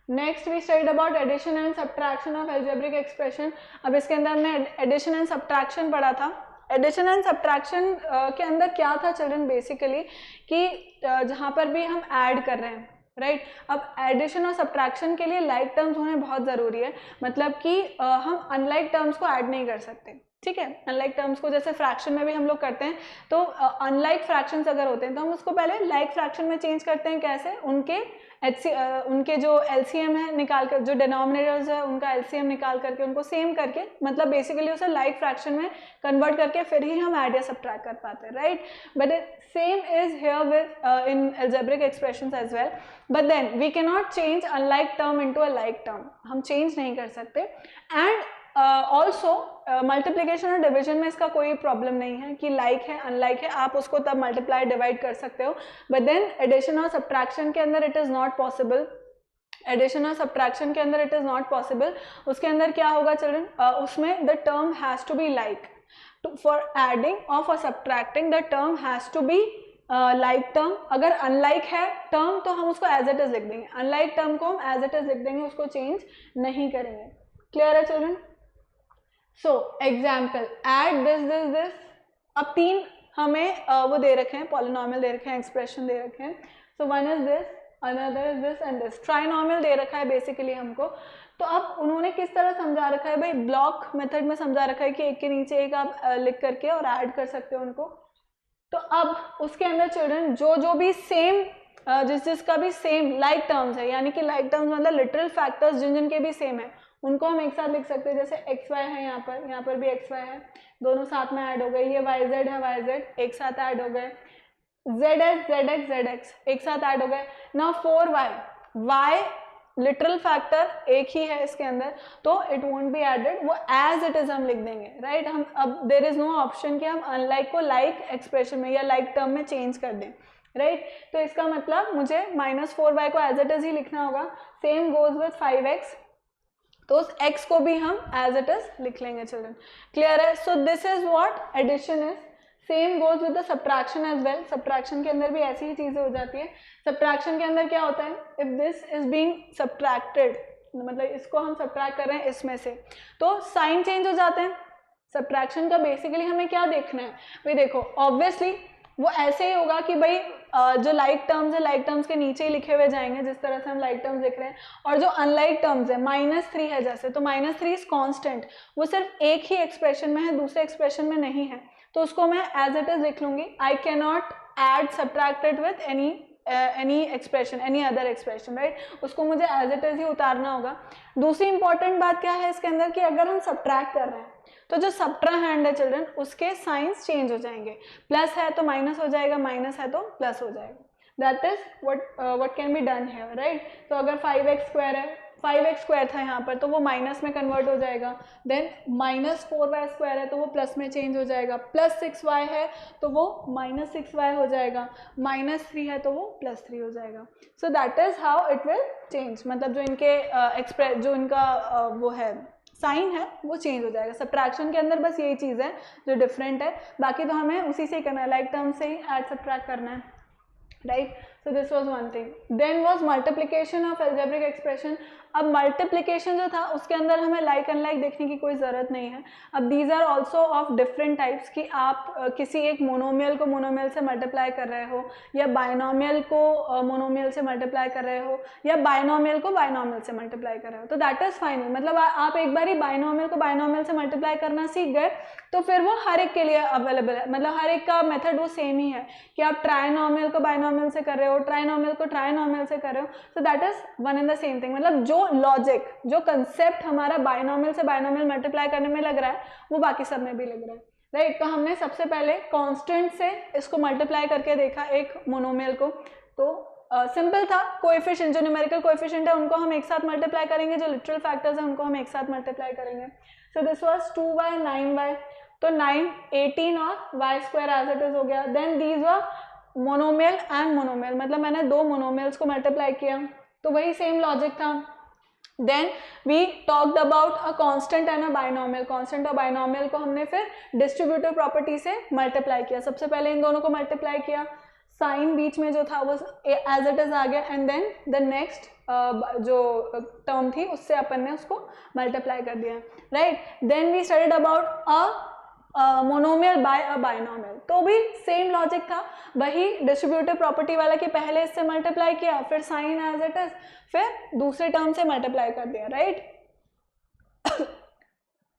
Next we studied about addition and subtraction of algebraic expression. अब इसके अंदर हमने एडिशन एंड सब्ट्रैक्शन पढ़ा था। एडिशन एंड सब्ट्रैक्शन के अंदर क्या था चिल्ड्रन, बेसिकली कि जहाँ पर भी हम ऐड कर रहे हैं, राइट। अब एडिशन और सब्ट्रैक्शन के लिए लाइक टर्म्स होने बहुत ज़रूरी है, मतलब कि हम अनलाइक टर्म्स को ऐड नहीं कर सकते, ठीक है। अनलाइक टर्म्स को जैसे फ्रैक्शन में भी हम लोग करते हैं, तो अनलाइक फ्रैक्शंस अगर होते हैं तो हम उसको पहले लाइक फ्रैक्शन में चेंज करते हैं। कैसे, उनके जो एलसीएम है निकाल कर, जो डिनोमिनेटर्स है उनका एलसीएम निकाल करके उनको सेम करके, मतलब बेसिकली उसे लाइक फ्रैक्शन में कन्वर्ट करके फिर ही हम ऐड या सब्ट्रैक्ट कर पाते हैं, right. But same is here within algebraic expressions as well, but then we can not change unlike term into a like term, हम चेंज नहीं कर सकते। एंड ऑल्सो मल्टीप्लिकेशन और डिवीजन में इसका कोई प्रॉब्लम नहीं है कि लाइक है अनलाइक है, आप उसको तब मल्टीप्लाई डिवाइड कर सकते हो। बट देन एडिशन और सब्ट्रैक्शन के अंदर it is not possible, addition और सब्ट्रैक्शन के अंदर इट इज़ नॉट पॉसिबल। उसके अंदर क्या होगा चिल्ड्रन, उसमें the term has to be like, for adding और for subtracting the term has to be like term. अगर अनलाइक है टर्म तो हम उसको एज इट इज़ लिख देंगे, अनलाइक टर्म को हम एज इट इज़ लिख देंगे, उसको चेंज नहीं करेंगे। क्लियर है children. So example, add this. अब 3 हमें वो दे रखे हैं, पॉलिनोमियल दे रखे हैं, एक्सप्रेशन दे रखे हैं। So one is this, another is this and this. Trinomial दे रखा है बेसिकली हमको। तो अब उन्होंने किस तरह समझा रखा है भाई, ब्लॉक मेथड में समझा रखा है कि एक के नीचे एक आप लिख करके और ऐड कर सकते हो उनको। तो अब उसके अंदर चिल्ड्रन जो भी सेम जिसका भी सेम लाइक टर्म्स है, यानी कि लाइक टर्म्स मतलब लिटरल फैक्टर्स जिनके भी सेम है, उनको हम एक साथ लिख सकते हैं। जैसे एक्स वाई है, यहाँ पर भी एक्स वाई है, दोनों साथ में ऐड हो गए। ये वाई जेड है, वाई जेड एक साथ ऐड हो गए। Z x Z x Z x एक साथ ऐड हो गए। Now 4y, Y literal factor एक ही है इसके अंदर, तो इट वोंट बी एडेड, वो एज इट इज हम लिख देंगे, राइट। हम अब देयर इज नो ऑप्शन कि हम अनलाइक को लाइक एक्सप्रेशन में या लाइक टर्म में चेंज कर दें, राइट। तो इसका मतलब मुझे -4y को एज इट इज ही लिखना होगा। सेम गोज विथ 5x, तो उस x को भी हम एज इट इज लिख लेंगे चिल्ड्रन। क्लियर है? So this is what addition is. Same goes with the subtraction as well. Subtraction के अंदर भी ऐसी ही चीजें हो जाती है। सब्ट्रैक्शन के अंदर क्या होता है, if this is being subtracted, मतलब इसको हम सब्ट्रैक्ट कर रहे हैं इसमें से, तो साइन चेंज हो जाते हैं। सब्ट्रैक्शन का बेसिकली हमें क्या देखना है भाई, देखो ऑब्वियसली वो ऐसे ही होगा कि भाई जो लाइक टर्म्स है, लाइक टर्म्स के नीचे ही लिखे हुए जाएंगे जिस तरह से हम लाइक टर्म्स लिख रहे हैं, और जो अनलाइक टर्म्स है -3 है जैसे, तो -3 इज कांस्टेंट, वो सिर्फ एक ही एक्सप्रेशन में है, दूसरे एक्सप्रेशन में नहीं है, तो उसको मैं एज इट इज लिख लूंगी। I can not add subtracted with any expression, any other expression, right. उसको मुझे एज इट इज ही उतारना होगा। दूसरी इंपॉर्टेंट बात क्या है इसके अंदर कि अगर हम सब्ट्रैक्ट कर रहे हैं तो जो सब्ट्रा हैंड है चिल्ड्रन, उसके साइंस चेंज हो जाएंगे। प्लस है तो माइनस हो जाएगा, माइनस है तो प्लस हो जाएगा। That is what can be done here, right. तो अगर 5x स्क्वायर है, 5x स्क्वायर था यहाँ पर, तो वो माइनस में कन्वर्ट हो जाएगा। देन -4y स्क्वायर है तो वो प्लस में चेंज हो जाएगा। +6y है तो वो -6y हो जाएगा। -3 है तो वो +3 हो जाएगा। सो that is how it will change, मतलब जो इनके जो इनका वो है साइन है वो चेंज हो जाएगा। सब्ट्रैक्शन के अंदर बस यही चीज़ है जो डिफरेंट है, बाकी तो हमें उसी से ही करना है, लाइक टर्म से ही ऐड सब्ट्रैक्ट करना है, right. So this was one thing. Then was multiplication of algebraic expression. अब मल्टीप्लिकेशन जो था उसके अंदर हमें लाइक अनलाइक देखने की कोई ज़रूरत नहीं है। अब these are also of different types, कि आप किसी एक मोनोमियल को मोनोमियल से मल्टीप्लाई कर रहे हो, या बाइनोमियल को मोनोमियल से मल्टीप्लाई कर रहे हो, या बाइनोमियल को बाइनोमियल से मल्टीप्लाई कर रहे हो, तो दैट इज़ फाइन। मतलब आप एक बार ही बाइनोमियल को बाइनोमियल से मल्टीप्लाई करना सीख गए तो फिर वो हर एक के लिए अवेलेबल है, मतलब हर एक का मेथड वो सेम ही है कि आप ट्राइनोमियल को बाइनोमियल से कर रहे हो, ट्राइनोमियल को ट्राइनोमियल से कर रहे हो, सो that is one and the same thing. मतलब जो लॉजिक, जो कंसेप्ट हमारा बाइनोमियल से बाइनोमियल मल्टीप्लाई करने में लग रहा है वो बाकी सब में भी लग रहा है, राइट। तो हमने सबसे पहले कांस्टेंट से इसको मल्टीप्लाई करके देखा एक मोनोमियल को, तो सिंपल था। कोएफिशिएंट, जो न्यूमेरिकल कोएफिशिएंट है उनको हम एक साथ मल्टीप्लाई करेंगे, जो लिटरल फैक्टर्स है उनको हम एक साथ मल्टीप्लाई करेंगे। सो दिस वाज 2y 9y, तो 9 18 और y square as it is हो गया। Then these were monomial and monomial, मतलब मैंने दो मोनोमियल्स को मल्टीप्लाई किया, तो वही सेम लॉजिक था। Then we talked about a constant and a binomial. Constant और बाइनोमियल को हमने फिर डिस्ट्रीब्यूटिव प्रॉपर्टी से मल्टीप्लाई किया। सबसे पहले इन दोनों को मल्टीप्लाई किया, साइन बीच में जो था वो एज इट इज आ गया, एंड देन द नेक्स्ट जो टर्म थी उससे अपन ने उसको मल्टीप्लाई कर दिया, right. Then we studied about a monomial by a binomial, तो भी सेम लॉजिक था, वही डिस्ट्रीब्यूटिव प्रॉपर्टी वाला कि पहले इससे मल्टीप्लाई किया, फिर साइन एज इट इज, फिर दूसरे टर्म से मल्टीप्लाई कर दिया, right.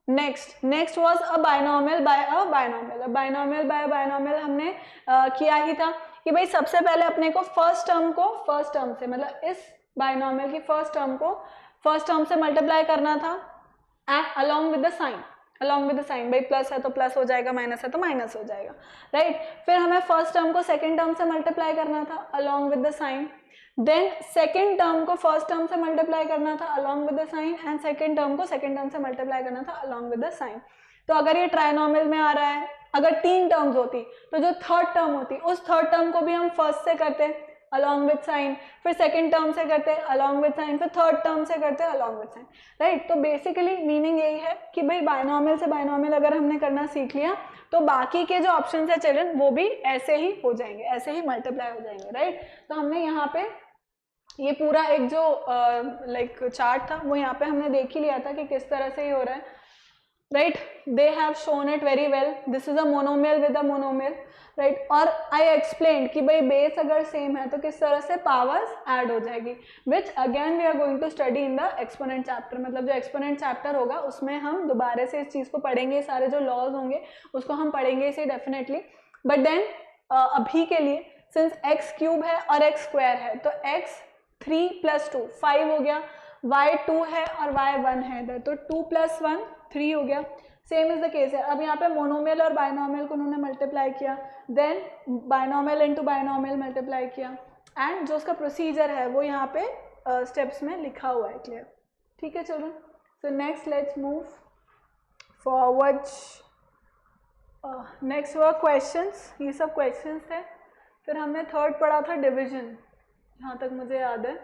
Next was a binomial by a binomial. Binomial by binomial हमने किया ही था कि भाई सबसे पहले अपने को फर्स्ट टर्म से, मतलब इस बाइनोमियल की फर्स्ट टर्म से मल्टीप्लाई करना था, and along with the sign, भाई प्लस है तो प्लस हो जाएगा, माइनस है तो माइनस हो जाएगा, राइट। फिर हमें फर्स्ट टर्म को सेकंड टर्म से मल्टीप्लाई करना था along with the sign, then second term को फर्स्ट टर्म से मल्टीप्लाई करना था along with the sign, and second term को सेकंड टर्म से मल्टीप्लाई करना था अलोंग विद द साइन। तो अगर ये ट्राइनोमियल में आ रहा है, अगर 3 टर्म्स होती तो जो थर्ड टर्म होती उस थर्ड टर्म को भी हम फर्स्ट से करते अलॉन्ग विद साइन, फिर सेकंड टर्म से करते अलॉन्ग विद साइन, फिर थर्ड टर्म से करते अलॉन्ग विद साइन, राइट। तो बेसिकली मीनिंग यही है कि भाई बाइनोमियल से बाइनोमियल अगर हमने करना सीख लिया तो बाकी के जो ऑप्शन है चिल्ड्रन वो भी ऐसे ही हो जाएंगे, ऐसे ही मल्टीप्लाई हो जाएंगे, राइट। तो हमने यहाँ पे ये पूरा एक जो लाइक चार्ट था वो यहाँ पे हमने देख ही लिया था कि किस तरह से ये हो रहा है, right. They have shown it very well, this is a monomial with a monomial, right. और आई एक्सप्लेन कि भाई बेस अगर सेम है तो किस तरह से पावर्स ऐड हो जाएगी, which again we are going to study in the exponent chapter. मतलब जो एक्सपोनेंट चैप्टर होगा उसमें हम दोबारा से इस चीज़ को पढ़ेंगे, सारे जो लॉज होंगे उसको हम पढ़ेंगे इसे डेफिनेटली। बट देन अभी के लिए सिंस x क्यूब है और x स्क्वायर है तो x 3 + 2 5 हो गया, y 2 है और y 1 है इधर, तो 2 + 1 3 हो गया। सेम इज द केस है। अब यहाँ पे मोनोमियल और बायनोमियल को उन्होंने मल्टीप्लाई किया, then binomial into binomial multiply किया, एंड जो उसका प्रोसीजर है वो यहाँ पे स्टेप्स में लिखा हुआ है, क्लियर? ठीक है children, so next let's move forward. Next हुआ क्वेश्चंस, ये सब क्वेश्चंस थे। फिर हमने थर्ड पढ़ा था डिवीजन, जहाँ तक मुझे याद है,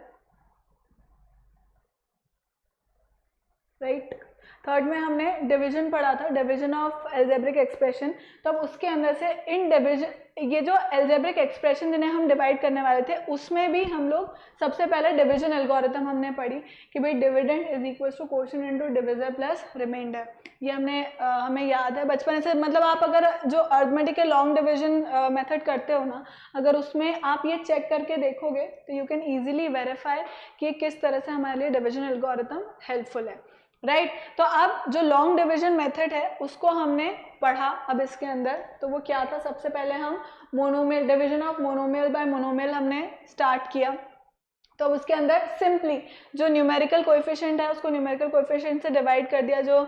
राइट? थर्ड में हमने डिवीजन पढ़ा था, डिवीजन ऑफ एल्जेब्रिक एक्सप्रेशन। तो अब उसके अंदर से इन डिवीजन, ये जो एल्जेब्रिक एक्सप्रेशन जिन्हें हम डिवाइड करने वाले थे उसमें भी हम लोग सबसे पहले डिवीजन एल्गोरिथम हमने पढ़ी कि भाई dividend is equal to quotient into divisor plus remainder. ये हमने हमें याद है बचपन से, मतलब आप अगर जो अर्थमेटिक के लॉन्ग डिवीजन मेथड करते हो ना, अगर उसमें आप ये चेक करके देखोगे तो यू कैन ईजिली वेरीफाई कि किस तरह से हमारे लिए डिवीजन एल्गोरिथम हेल्पफुल है, राइट? तो अब जो लॉन्ग डिवीजन मेथड है उसको हमने पढ़ा अब इसके अंदर। तो वो क्या था, सबसे पहले हम monomial, division of monomial bye monomial हमने स्टार्ट किया। तो अब उसके अंदर सिंपली जो न्यूमेरिकल कोएफिशिएंट है उसको न्यूमेरिकल कोएफिशिएंट से डिवाइड कर दिया, जो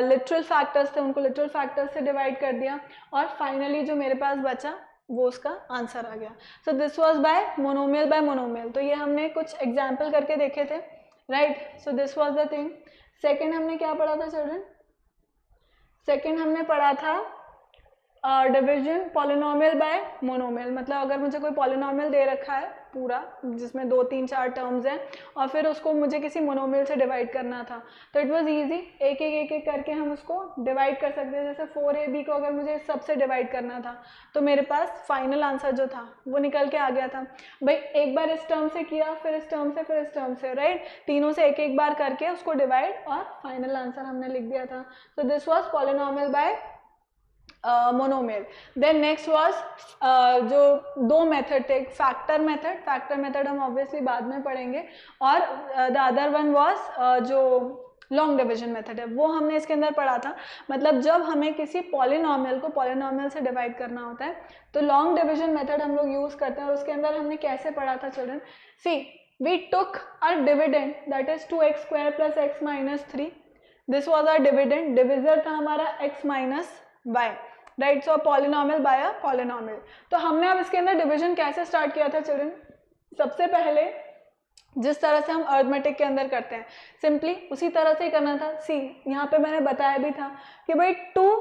लिटरल फैक्टर्स थे उनको लिटरल फैक्टर्स से डिवाइड कर दिया, और फाइनली जो मेरे पास बचा वो उसका आंसर आ गया। सो दिस वाज बाय मोनोमियल। तो ये हमने कुछ एग्जाम्पल करके देखे थे, right? So this was the thing. Second हमने क्या पढ़ा था चिल्ड्रन? सेकेंड हमने पढ़ा था डिवीजन पॉलिनोमियल बाय मोनोमियल। मतलब अगर मुझे कोई पॉलिनोमियल दे रखा है पूरा जिसमें 2 3 4 टर्म्स हैं और फिर उसको मुझे किसी मोनोमियल से डिवाइड करना था, तो इट वाज इजी, एक एक करके हम उसको डिवाइड कर सकते हैं। जैसे 4ab को अगर मुझे सबसे डिवाइड करना था तो मेरे पास फाइनल आंसर जो था वो निकल के आ गया था। भाई एक बार इस टर्म से किया, फिर इस टर्म से, फिर इस टर्म से, राइट? तीनों से एक बार करके उसको डिवाइड और फाइनल आंसर हमने लिख दिया था। So this was polynomial by monomial. Then next was जो दो मेथड थे, फैक्टर मेथड हम ऑब्वियसली बाद में पढ़ेंगे, और द अदर वन वाज जो लॉन्ग डिवीजन मेथड है वो हमने इसके अंदर पढ़ा था। मतलब जब हमें किसी पॉलिनोमियल को पॉलिनोमियल से डिवाइड करना होता है तो लॉन्ग डिवीजन मेथड हम लोग यूज करते हैं। और उसके अंदर हमने कैसे पढ़ा था children? See, we took a dividend that is 2x² + x - 3। This was our dividend, divisor था हमारा x - y, right? So polynomial by a polynomial. तो हमने अब इसके अंदर डिवीजन कैसे स्टार्ट किया था चिल्ड्रन? सबसे पहले जिस तरह से हम अर्थमेटिक के अंदर करते हैं सिंपली उसी तरह से ही करना था। सी, यहाँ पे मैंने बताया भी था कि भाई 2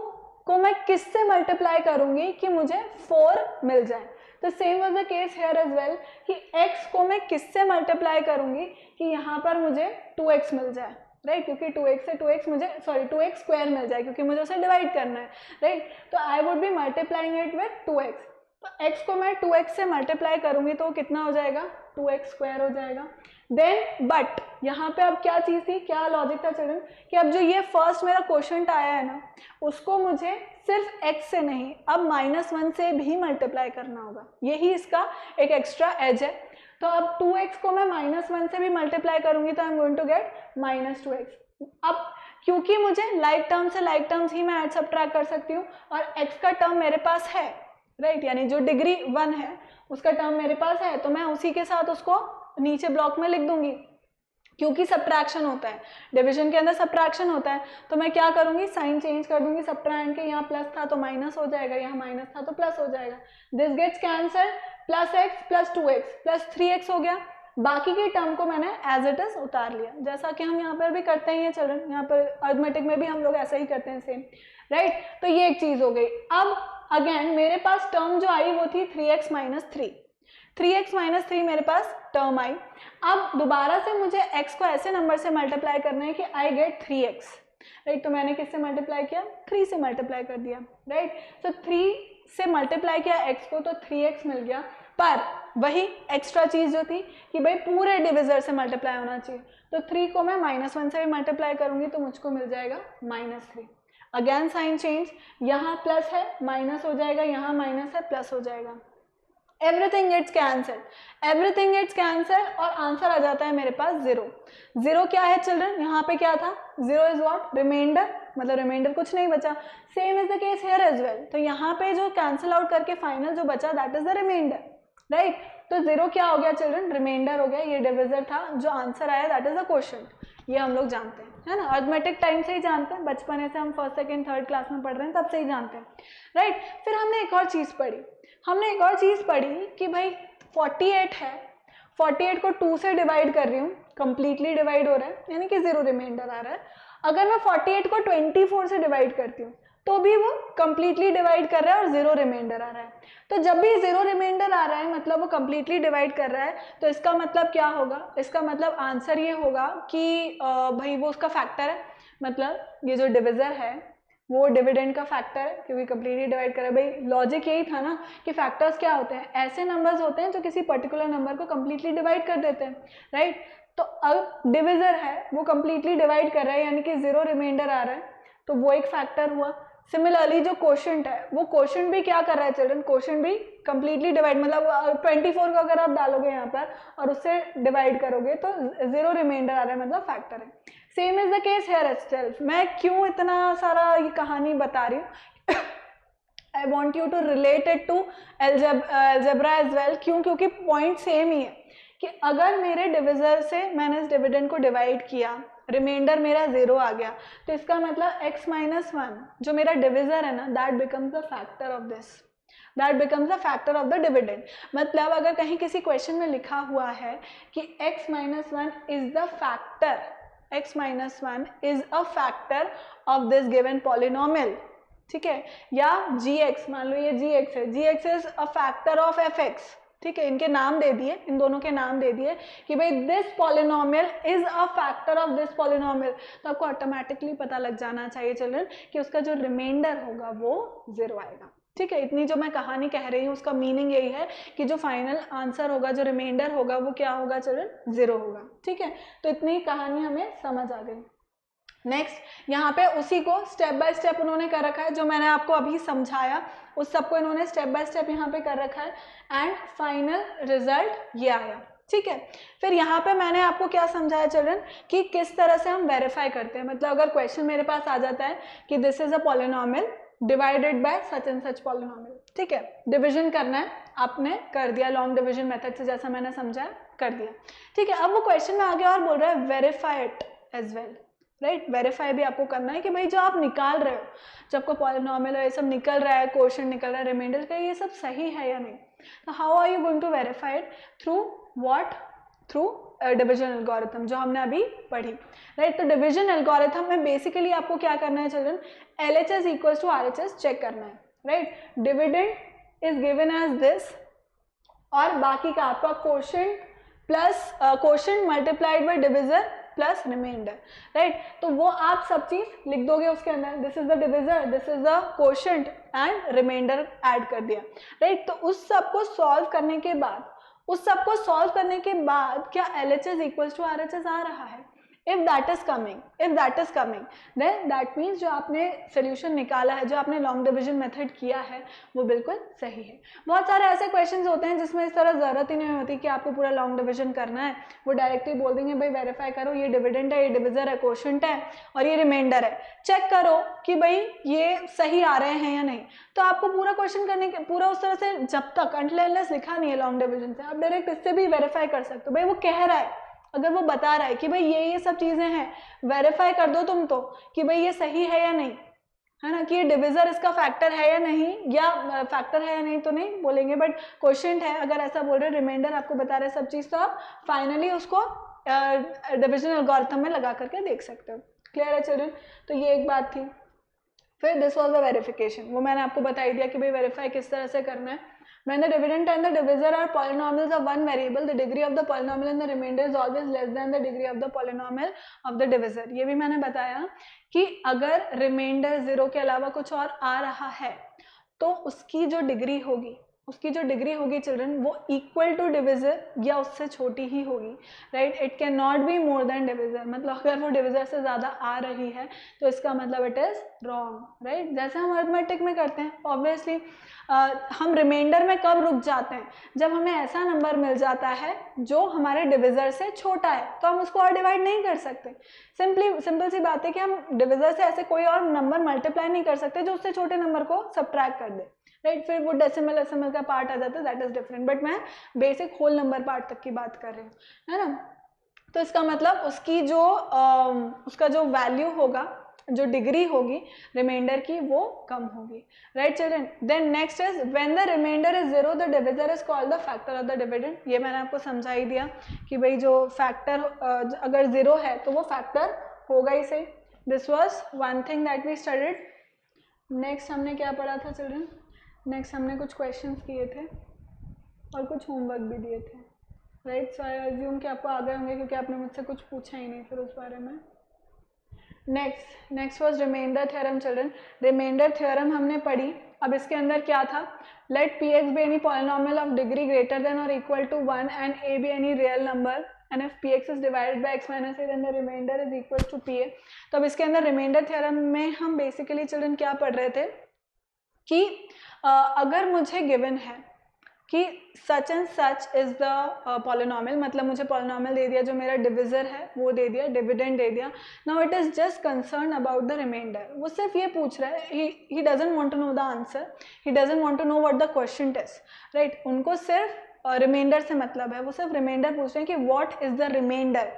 को मैं किससे मल्टीप्लाई करूंगी कि मुझे 4 मिल जाए। तो same was the case here as well कि x को मैं किससे मल्टीप्लाई करूंगी कि यहाँ पर मुझे 2x मिल जाए, राइट? क्योंकि 2x से 2x मुझे 2x² मिल जाए क्योंकि मुझे उसे डिवाइड करना है, राइट? तो I would be multiplying it with 2x। तो x को मैं 2x से मल्टीप्लाई करूंगी तो कितना हो जाएगा? 2x² हो जाएगा। देन बट यहाँ पे अब क्या चीज़ थी, क्या लॉजिक था चिल्ड्रन, कि अब जो ये फर्स्ट मेरा क्वोशिएंट आया है ना उसको मुझे सिर्फ x से नहीं अब -1 से भी मल्टीप्लाई करना होगा। यही इसका एक एक्स्ट्रा एज है। तो अब 2x को मैं -1 से भी मल्टीप्लाई करूंगी तो I am going to get -2x। अब क्योंकि मुझे लाइक टर्म से लाइक टर्म्स ही मैं ऐड सब्ट्रैक्ट कर सकती हूँ और x का टर्म मेरे पास है, राइट? यानी जो डिग्री 1 है उसका टर्म मेरे पास है तो मैं उसी के साथ उसको नीचे ब्लॉक में लिख दूंगी। क्योंकि सब्ट्रैक्शन होता है, डिवीजन के अंदर सब्ट्रैक्शन होता है, तो मैं क्या करूंगी, साइन चेंज कर दूंगी। सब्ट्रैंड के यहाँ प्लस था तो माइनस हो जाएगा, यहाँ माइनस था तो प्लस हो जाएगा। This gets cancel, +x + 2x + 3x हो गया। बाकी के टर्म को मैंने एज इट इज उतार लिया, जैसा कि हम यहाँ पर भी करते हैं चिल्ड्रन, यहाँ पर अर्थमेटिक में भी हम लोग ऐसा ही करते हैं सेम, राइट? तो ये एक चीज हो गई। अब अगेन मेरे पास टर्म जो आई वो थी 3x - 3, 3x - 3 मेरे पास टर्म आई। अब दोबारा से मुझे x को ऐसे नंबर से मल्टीप्लाई करना है कि आई गेट 3x, राइट? तो मैंने किससे मल्टीप्लाई किया? 3 से मल्टीप्लाई कर दिया, राइट? तो 3 से मल्टीप्लाई किया x को तो 3x मिल गया। पर वही एक्स्ट्रा चीज जो थी कि भाई पूरे डिविजर से मल्टीप्लाई होना चाहिए, तो 3 को मैं -1 से भी मल्टीप्लाई करूंगी तो मुझको मिल जाएगा -3। अगेन साइन चेंज, यहाँ प्लस है माइनस हो जाएगा, यहाँ माइनस है प्लस हो जाएगा। एवरीथिंग गेट्स कैंसल और आंसर आ जाता है मेरे पास 0। 0 क्या है चिल्ड्रन? यहाँ पे क्या था? 0 इज व्हाट? रिमाइंडर, मतलब रिमाइंडर कुछ नहीं बचा। Same is the case here as well, तो यहाँ पे जो कैंसिल आउट करके फाइनल जो बचा that is the remainder, right. तो 0 क्या हो गया चिल्ड्रन, रिमाइंडर हो गया, ये डिविजर था, जो आंसर आया दैट इज द क्वोशिएंट, ये हम लोग जानते हैं, है ना, अरिथमेटिक टाइम से ही जानते हैं, बचपन से हम फर्स्ट सेकंड थर्ड क्लास में पढ़ रहे हैं तब से ही जानते हैं, राइट। फिर हमने एक और चीज़ पढ़ी, कि भाई 48 है, 48 को 2 से डिवाइड कर रही हूँ, कंप्लीटली डिवाइड हो रहा है यानी कि 0 रिमाइंडर आ रहा है। अगर मैं 48 को 24 से डिवाइड करती हूँ तो भी वो कंप्लीटली डिवाइड कर रहा है और 0 रिमाइंडर आ रहा है। तो जब भी 0 रिमाइंडर आ रहा है मतलब वो कंप्लीटली डिवाइड कर रहा है, तो इसका मतलब क्या होगा, इसका मतलब आंसर ये होगा कि भाई वो उसका फैक्टर है, मतलब ये जो डिविजर है वो डिविडेंड का फैक्टर है क्योंकि कंप्लीटली डिवाइड कर रहा है। भाई लॉजिक यही था ना कि फैक्टर्स क्या होते हैं, ऐसे नंबर्स होते हैं जो किसी पर्टिकुलर नंबर को कंप्लीटली डिवाइड कर देते हैं, राइट। तो अब डिविजर है वो कंप्लीटली डिवाइड कर रहा है यानी कि 0 रिमाइंडर आ रहा है, तो वो एक फैक्टर हुआ। सिमिलरली जो क्वोशिएंट है वो क्वोशिएंट भी क्या कर रहा है चिल्ड्रन, क्वोशिएंट भी कंप्लीटली डिवाइड, मतलब 24 को अगर आप डालोगे यहाँ पर और उससे डिवाइड करोगे तो 0 रिमाइंडर आ रहा है, मतलब फैक्टर है। Same is the case here itself. मैं क्यों इतना सारा ये कहानी बता रही हूँ, I want you to relate it to algebra as well. क्यों, क्योंकि पॉइंट सेम ही है कि अगर मेरे डिविजर से मैंने इस डिविडेंड को डिवाइड किया, रिमाइंडर मेरा 0 आ गया, तो इसका मतलब x माइनस 1 जो मेरा डिविजर है ना that becomes the factor of this, that becomes the factor of the dividend. मतलब अगर कहीं किसी क्वेश्चन में लिखा हुआ है कि x minus 1 is the factor, x minus 1 is a factor of this given polynomial, ठीक है, या gx, मान लो ये gx है, gx is a factor of fx, ठीक है, इनके नाम दे दिए, इन दोनों के नाम दे दिए कि भाई this polynomial is a factor of this polynomial, तो आपको ऑटोमेटिकली पता लग जाना चाहिए चिल्ड्रन कि उसका जो रिमाइंडर होगा वो 0 आएगा, ठीक है। इतनी जो मैं कहानी कह रही हूँ उसका मीनिंग यही है कि जो फाइनल आंसर होगा, जो रिमाइंडर होगा वो क्या होगा चिल्ड्रन, 0 होगा, ठीक है। तो इतनी कहानी हमें समझ आ गई। नेक्स्ट यहाँ पे उसी को स्टेप बाय स्टेप उन्होंने कर रखा है, जो मैंने आपको अभी समझाया उस सबको इन्होंने स्टेप बाय स्टेप यहाँ पे कर रखा है, एंड फाइनल रिजल्ट ये आया, ठीक है। फिर यहाँ पे मैंने आपको क्या समझाया चिल्ड्रन कि किस तरह से हम वेरीफाई करते हैं। मतलब अगर क्वेश्चन मेरे पास आ जाता है कि this is a polynomial divided by such and such polynomial, ठीक है, डिविजन करना है, आपने कर दिया लॉन्ग डिविजन मेथड से, जैसा मैंने समझाया कर दिया, ठीक है। अब वो क्वेश्चन में आगे और बोल रहा है verify it as well, right. Verify भी आपको करना है कि भाई जो आप निकाल रहे हो, जब आपको पॉलिनोमियल ये सब निकल रहा है, क्वोशिएंट निकल रहा है, रिमाइंडर का, ये सब सही है या नहीं। तो how are you going to verify it, through what, through division algorithm जो हमने अभी पढ़ी, राइट। तो डिविजन एल्गोरिथम में बेसिकली आपको क्या करना है children, LHS equals to RHS check करना है, right. Dividend is given as this और बाकी का आपका quotient plus quotient multiplied by divisor plus remainder, right. तो वो आप सब चीज लिख दोगे उसके अंदर, this is the divisor, this is the quotient and remainder add कर दिया, राइट। तो उस सब को सॉल्व करने के बाद क्या LHS इक्वल्स टू RHS आ रहा है, if that is coming then that means जो आपने सोल्यूशन निकाला है, जो आपने लॉन्ग डिवीजन मेथड किया है वो बिल्कुल सही है। बहुत सारे ऐसे क्वेश्चंस होते हैं जिसमें इस तरह ज़रूरत ही नहीं होती कि आपको पूरा लॉन्ग डिवीजन करना है, वो डायरेक्टली बोल देंगे भाई वेरीफाई करो, ये डिविडेंड है, ये डिविजर है, क्वोशिएंट है और ये रिमाइंडर है, चेक करो कि भाई ये सही आ रहे हैं या नहीं। तो आपको पूरा क्वेश्चन करने के पूरा उस तरह से जब तक अनलेस लिखा नहीं है लॉन्ग डिवीजन से, आप डायरेक्ट इससे भी वेरीफाई कर सकते हो। भाई वो कह रहा है, अगर वो बता रहा है कि भाई ये सब चीजें हैं, वेरीफाई कर दो तुम तो कि भाई ये सही है या नहीं, है ना, कि ये डिविजर इसका फैक्टर है या नहीं, या फैक्टर है या नहीं तो नहीं बोलेंगे, बट क्वोशिएंट है अगर ऐसा बोल रहे, रिमाइंडर आपको बता रहे सब चीज, तो आप फाइनली उसको डिविजन एल्गोरिथम में लगा करके देख सकते हो। क्लियर है चिल्ड्रन। तो ये एक बात थी। फिर दिस वाज द वेरिफिकेशन, वो मैंने आपको बता दिया कि भाई वेरीफाई किस तरह से करना है। When the dividend and the divisor are polynomials of one variable, the degree of the polynomial and the remainder is always less than the degree of the polynomial of the divisor. ये भी मैंने बताया कि अगर रिमाइंडर 0 के अलावा कुछ और आ रहा है तो उसकी जो डिग्री होगी उसकी जो डिग्री होगी चिल्ड्रन वो इक्वल टू डिविजर या उससे छोटी ही होगी, right. It can not be more than divisor, मतलब अगर वो डिविजर से ज़्यादा आ रही है तो इसका मतलब इट इज़ रॉन्ग, राइट। जैसे हम अरिथमेटिक में करते हैं, ऑब्वियसली हम रिमाइंडर में कब रुक जाते हैं, जब हमें ऐसा नंबर मिल जाता है जो हमारे डिविजर से छोटा है, तो हम उसको और डिवाइड नहीं कर सकते। सिंपल सी बात है कि हम डिविजर से ऐसे कोई और नंबर मल्टीप्लाई नहीं कर सकते जो उससे छोटे नंबर को सब्ट्रैक्ट कर दे, राइट। फिर वो डेसिमल का पार्ट आ जाता है, दैट इज डिफरेंट, बट मैं बेसिक होल नंबर पार्ट तक की बात कर रही हूँ, है ना। तो इसका मतलब उसकी जो उसका जो वैल्यू होगा, जो डिग्री होगी रिमाइंडर की, वो कम होगी, right children. Then next is when the remainder is zero the divisor is called the factor of the dividend. ये मैंने आपको समझा ही दिया कि भाई जो फैक्टर अगर जीरो है तो वो फैक्टर होगा ही सही। This was one thing that we studied. Next हमने क्या पढ़ा था चिल्ड्रन? नेक्स्ट हमने कुछ क्वेश्चंस किए थे और कुछ होमवर्क भी दिए थे, राइट। सो आई अज्यूम कि आपको आ गए होंगे क्योंकि आपने मुझसे कुछ पूछा ही नहीं फिर उस बारे में। Next was remainder theorem children. Remainder theorem हमने पढ़ी। अब इसके अंदर क्या था, let p x be any polynomial of degree greater than और equal to 1 and a be any real number and if p x is divided by x minus a then the remainder is equal to p a. तो अब इसके अंदर रिमाइंडर थ्योरम में हम बेसिकली चिल्ड्रन क्या पढ़ रहे थे कि अगर मुझे गिवन है कि सच and such is the polynomial, मतलब मुझे पॉलिनॉमियल दे दिया, जो मेरा डिविजर है वो दे दिया, डिविडेंड दे दिया। Now it is just concern about the remainder. वो सिर्फ ये पूछ रहा है, he doesn't want to know the answer, he doesn't want to know what the question is, right. उनको सिर्फ रिमाइंडर से मतलब है, वो सिर्फ रिमाइंडर पूछ रहे हैं कि व्हाट इज द रिमाइंडर।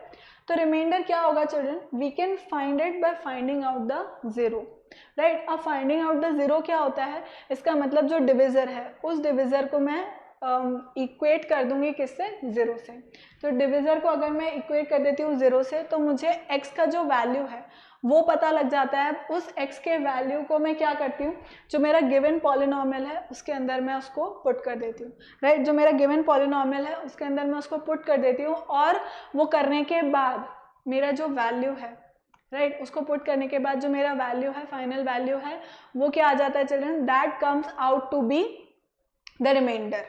तो रिमाइंडर क्या होगा children? We can find it by finding out the zero, right. अब फाइंडिंग आउट द जीरो क्या होता है? इसका मतलब जो डिविजर है उस डिविजर को मैं इक्वेट कर दूंगी किससे? जीरो से। तो डिविजर को अगर मैं इक्वेट कर देती हूँ जीरो से तो मुझे x का जो वैल्यू है वो पता लग जाता है। उस x के वैल्यू को मैं क्या करती हूँ, जो मेरा गिवन पॉलिनॉमियल है उसके अंदर मैं उसको पुट कर देती हूँ, राइट। जो मेरा गिवन पॉलिनॉमियल है उसके अंदर मैं उसको पुट कर देती हूँ और वो करने के बाद मेरा जो वैल्यू है, राइट, उसको पुट करने के बाद जो मेरा वैल्यू है, फाइनल वैल्यू है, वो क्या आ जाता है children? That comes out to be the remainder,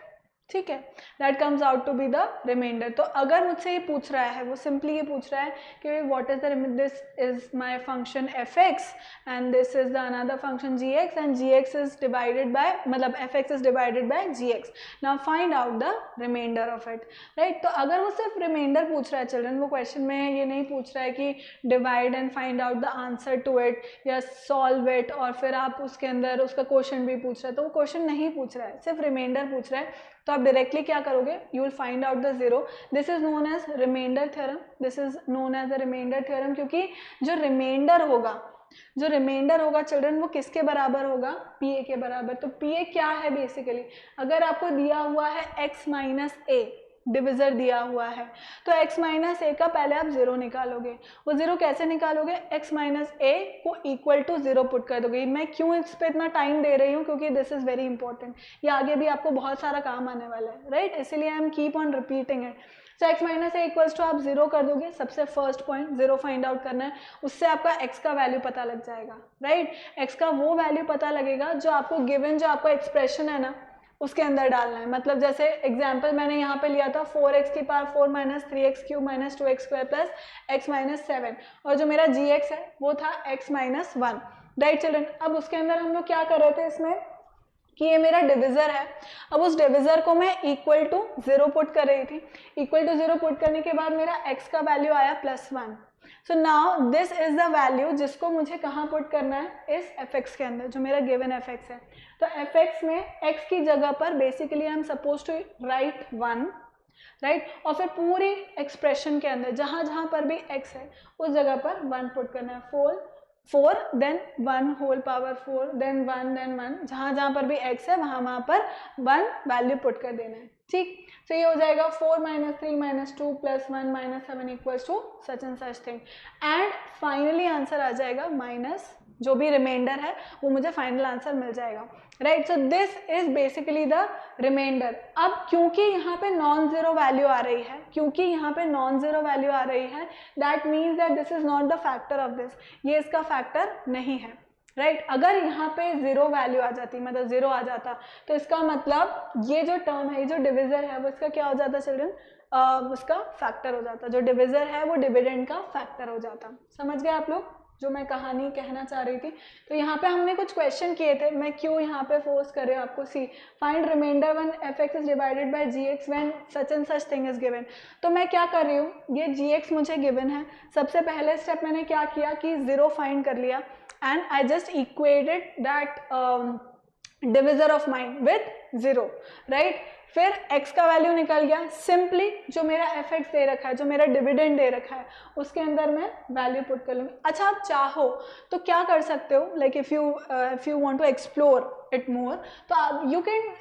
ठीक है। That comes out to be the remainder. तो अगर मुझसे ये पूछ रहा है, वो सिंपली ये पूछ रहा है कि what is the this is my function f x and this is the another function g x and g x is divided by, मतलब f x is divided by g x, now find out the remainder of it, right. तो अगर वो सिर्फ रिमाइंडर पूछ रहा है चिल्ड्रन, वो क्वेश्चन में ये नहीं पूछ रहा है कि divide and find out the answer to it या सॉल्व इट और फिर आप उसके अंदर उसका क्वेश्चन भी पूछ रहा है, तो वो क्वेश्चन नहीं पूछ रहा है, सिर्फ रिमाइंडर पूछ रहा है। तो आप डायरेक्टली क्या करोगे? You will find out the zero. This is known as remainder theorem, this is known as the remainder theorem, क्योंकि जो रिमाइंडर होगा चिल्ड्रन वो किसके बराबर होगा? पी ए के बराबर। तो पी ए क्या है बेसिकली? अगर आपको दिया हुआ है x माइनस ए, डिविजर दिया हुआ है, तो x माइनस ए का पहले आप जीरो निकालोगे। वो जीरो कैसे निकालोगे? x माइनस ए को इक्वल टू जीरो पुट कर दोगे। मैं क्यों इस पे इतना टाइम दे रही हूँ? क्योंकि दिस इज वेरी इंपॉर्टेंट, ये आगे भी आपको बहुत सारा काम आने वाला है, राइट। इसीलिए I am keep on repeating it. So x minus a equals to आप जीरो कर दोगे, सबसे first point zero find out करना है, उससे आपका x का वैल्यू पता लग जाएगा, राइट। x का वो वैल्यू पता लगेगा जो आपको गिवन, जो आपका एक्सप्रेशन है ना उसके अंदर डालना है। मतलब जैसे एग्जाम्पल मैंने यहाँ पे लिया था 4x की power 4 minus 3x cube minus 2x square plus x minus 7, और जो मेरा gx है वो था x माइनस 1, राइट चिल्ड्रन। अब उसके अंदर हम लोग क्या कर रहे थे इसमें कि ये मेरा डिविजर है, अब उस डिविजर को मैं इक्वल टू जीरो पुट कर रही थी। इक्वल टू जीरो पुट करने के बाद मेरा x का वैल्यू आया +1। So now this is the value जिसको मुझे कहाँ पुट करना है? इस fx के अंदर, जो मेरा गिवन fx है। तो fx में x की जगह पर basically I am suppose to write 1, right, और फिर पूरी एक्सप्रेशन के अंदर जहाँ जहाँ पर भी x है उस जगह पर 1 पुट करना है। 4 then 1 whole power 4 then 1 then 1, जहाँ जहाँ पर भी x है वहाँ पर 1 वैल्यू पुट कर देना है, ठीक। तो ये हो जाएगा 4 minus 3 minus 2 plus 1 minus 7 equals to such and such thing, and finally answer आ जाएगा माइनस जो भी रिमाइंडर है वो मुझे फाइनल आंसर मिल जाएगा, right. So this is basically the remainder. अब क्योंकि यहाँ पे नॉन जीरो वैल्यू आ रही है, that means that this is not the factor of this, ये इसका फैक्टर नहीं है, राइट अगर यहाँ पे 0 वैल्यू आ जाती, मतलब 0 आ जाता, तो इसका मतलब ये जो टर्म है, ये जो डिविजर है वो इसका क्या हो जाता चिल्ड्रन, उसका फैक्टर हो जाता, जो डिविजर है वो डिविडेंड का फैक्टर हो जाता। समझ गए आप लोग जो मैं कहानी कहना चाह रही थी। तो यहाँ पे हमने कुछ क्वेश्चन किए थे, मैं क्यों यहाँ पे फोर्स कर रही हूँ आपको। See find remainder when fx is divided by gx when such and such thing is given. तो मैं क्या कर रही हूँ, ये gx मुझे गिवन है, सबसे पहले स्टेप मैंने क्या किया कि 0 फाइंड कर लिया and I just equated that divisor of mine with 0, right. फिर x का वैल्यू निकल गया, सिंपली जो मेरा fx दे रखा है, जो मेरा डिविडेंड दे रखा है, उसके अंदर मैं वैल्यू पुट कर लूँगी। अच्छा आप चाहो तो क्या कर सकते हो, like if you want to explore it more, तो आप you can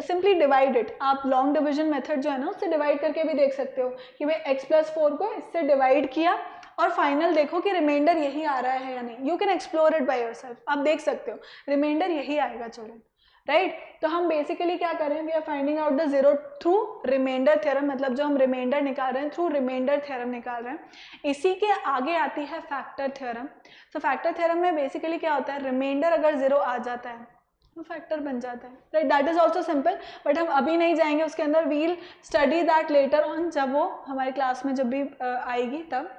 simply divide it. आप लॉन्ग डिविजन मेथड जो है ना उससे डिवाइड करके भी देख सकते हो कि भाई x+4 को इससे डिवाइड किया और फाइनल देखो कि रिमाइंडर यही आ रहा है या नहीं। You can explore it by yourself, आप देख सकते हो रिमाइंडर यही आएगा चिल्ड्रन, राइट। तो हम बेसिकली क्या कर रहे हैं, we are finding out the 0 through remainder theorem, मतलब जो हम रिमाइंडर निकाल रहे हैं थ्रू रिमाइंडर थ्योरम निकाल रहे हैं। इसी के आगे आती है फैक्टर थ्योरम। तो फैक्टर थ्योरम में बेसिकली क्या होता है, रिमाइंडर अगर 0 आ जाता है तो फैक्टर बन जाता है, right. That is also simple, but हम अभी नहीं जाएंगे उसके अंदर, we'll study that later on, जब वो हमारी क्लास में जब भी आएगी तब।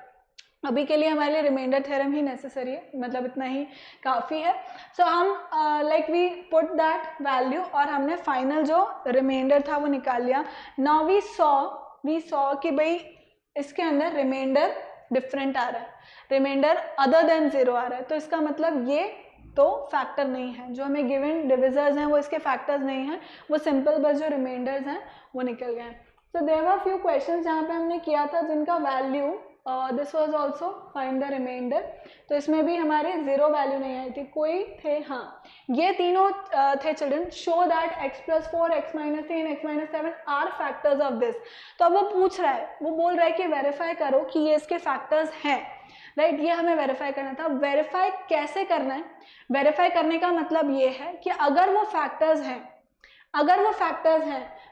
अभी के लिए हमारे लिए रिमाइंडर थ्योरम ही नेसेसरी है, मतलब इतना ही काफ़ी है। सो हम like we put that value और हमने फाइनल जो रिमाइंडर था वो निकाल लिया। नाउ वी सॉ कि भाई इसके अंदर रिमाइंडर डिफरेंट आ रहा है, रिमाइंडर अदर देन 0 आ रहा है, तो इसका मतलब ये तो फैक्टर नहीं है, जो हमें गिवन डिविजर्स हैं वो इसके फैक्टर्स नहीं हैं, वो सिंपल बस जो रिमाइंडर्स हैं वो निकल गए हैं। So there were few questions जहाँ पे हमने किया था जिनका value this was also find the remainder, तो इसमें भी हमारी 0 वैल्यू नहीं आई थी, कोई थे, हाँ ये तीनों थे children. Show that x+4 x-3 and x-7 are factors of this. तो अब वो पूछ रहा है, वो बोल रहा है कि वेरीफाई करो कि ये इसके फैक्टर्स हैं, राइट। ये हमें वेरीफाई करना था। वेरीफाई कैसे करना है, वेरीफाई करने का मतलब ये है कि अगर वो फैक्टर्स हैं,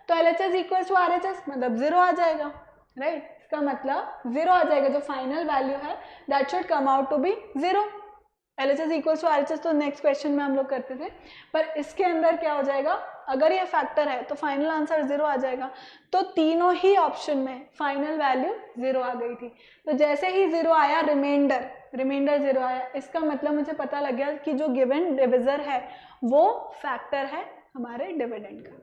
तो LHS इक्वल्स टू RHS, मतलब 0 आ जाएगा, राइट। इसका मतलब 0 आ जाएगा, जो फाइनल वैल्यू है that should come out to be 0। LHS equals to RHS तो नेक्स्ट क्वेश्चन में हम लोग करते थे, पर इसके अंदर क्या हो जाएगा, अगर ये फैक्टर है तो फाइनल आंसर 0 आ जाएगा। तो तीनों ही ऑप्शन में फाइनल वैल्यू 0 आ गई थी। तो जैसे ही 0 आया रिमाइंडर 0 आया, इसका मतलब मुझे पता लग गया कि जो गिवन डिविजर है वो फैक्टर है हमारे डिविडेंड का,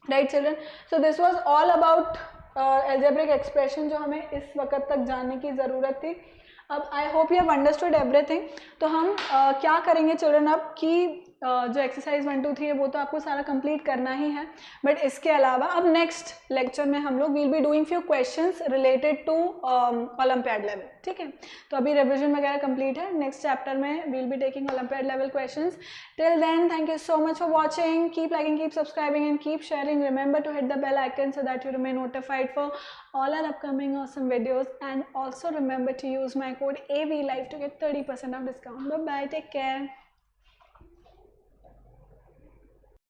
right children. So this was all about algebraic expression जो हमें इस वक्त तक जानने की ज़रूरत थी। अब I hope you have understood everything. तो हम क्या करेंगे चिल्ड्रन अब कि जो एक्सरसाइज 1 2 3 है वो तो आपको सारा कंप्लीट करना ही है, बट इसके अलावा अब नेक्स्ट लेक्चर में हम लोग will be doing few questions related to olympiad level, ठीक है। तो अभी रिविजन वगैरह कंप्लीट है, नेक्स्ट चैप्टर में will be taking olympiad level questions. Till then thank you so much for watching. Keep liking, keep subscribing and keep sharing. Remember to hit the bell icon so that you remain notified for all our upcoming awesome videos, and also remember to use my code AVLIFE to get 30% of discount. Bye bye, take care.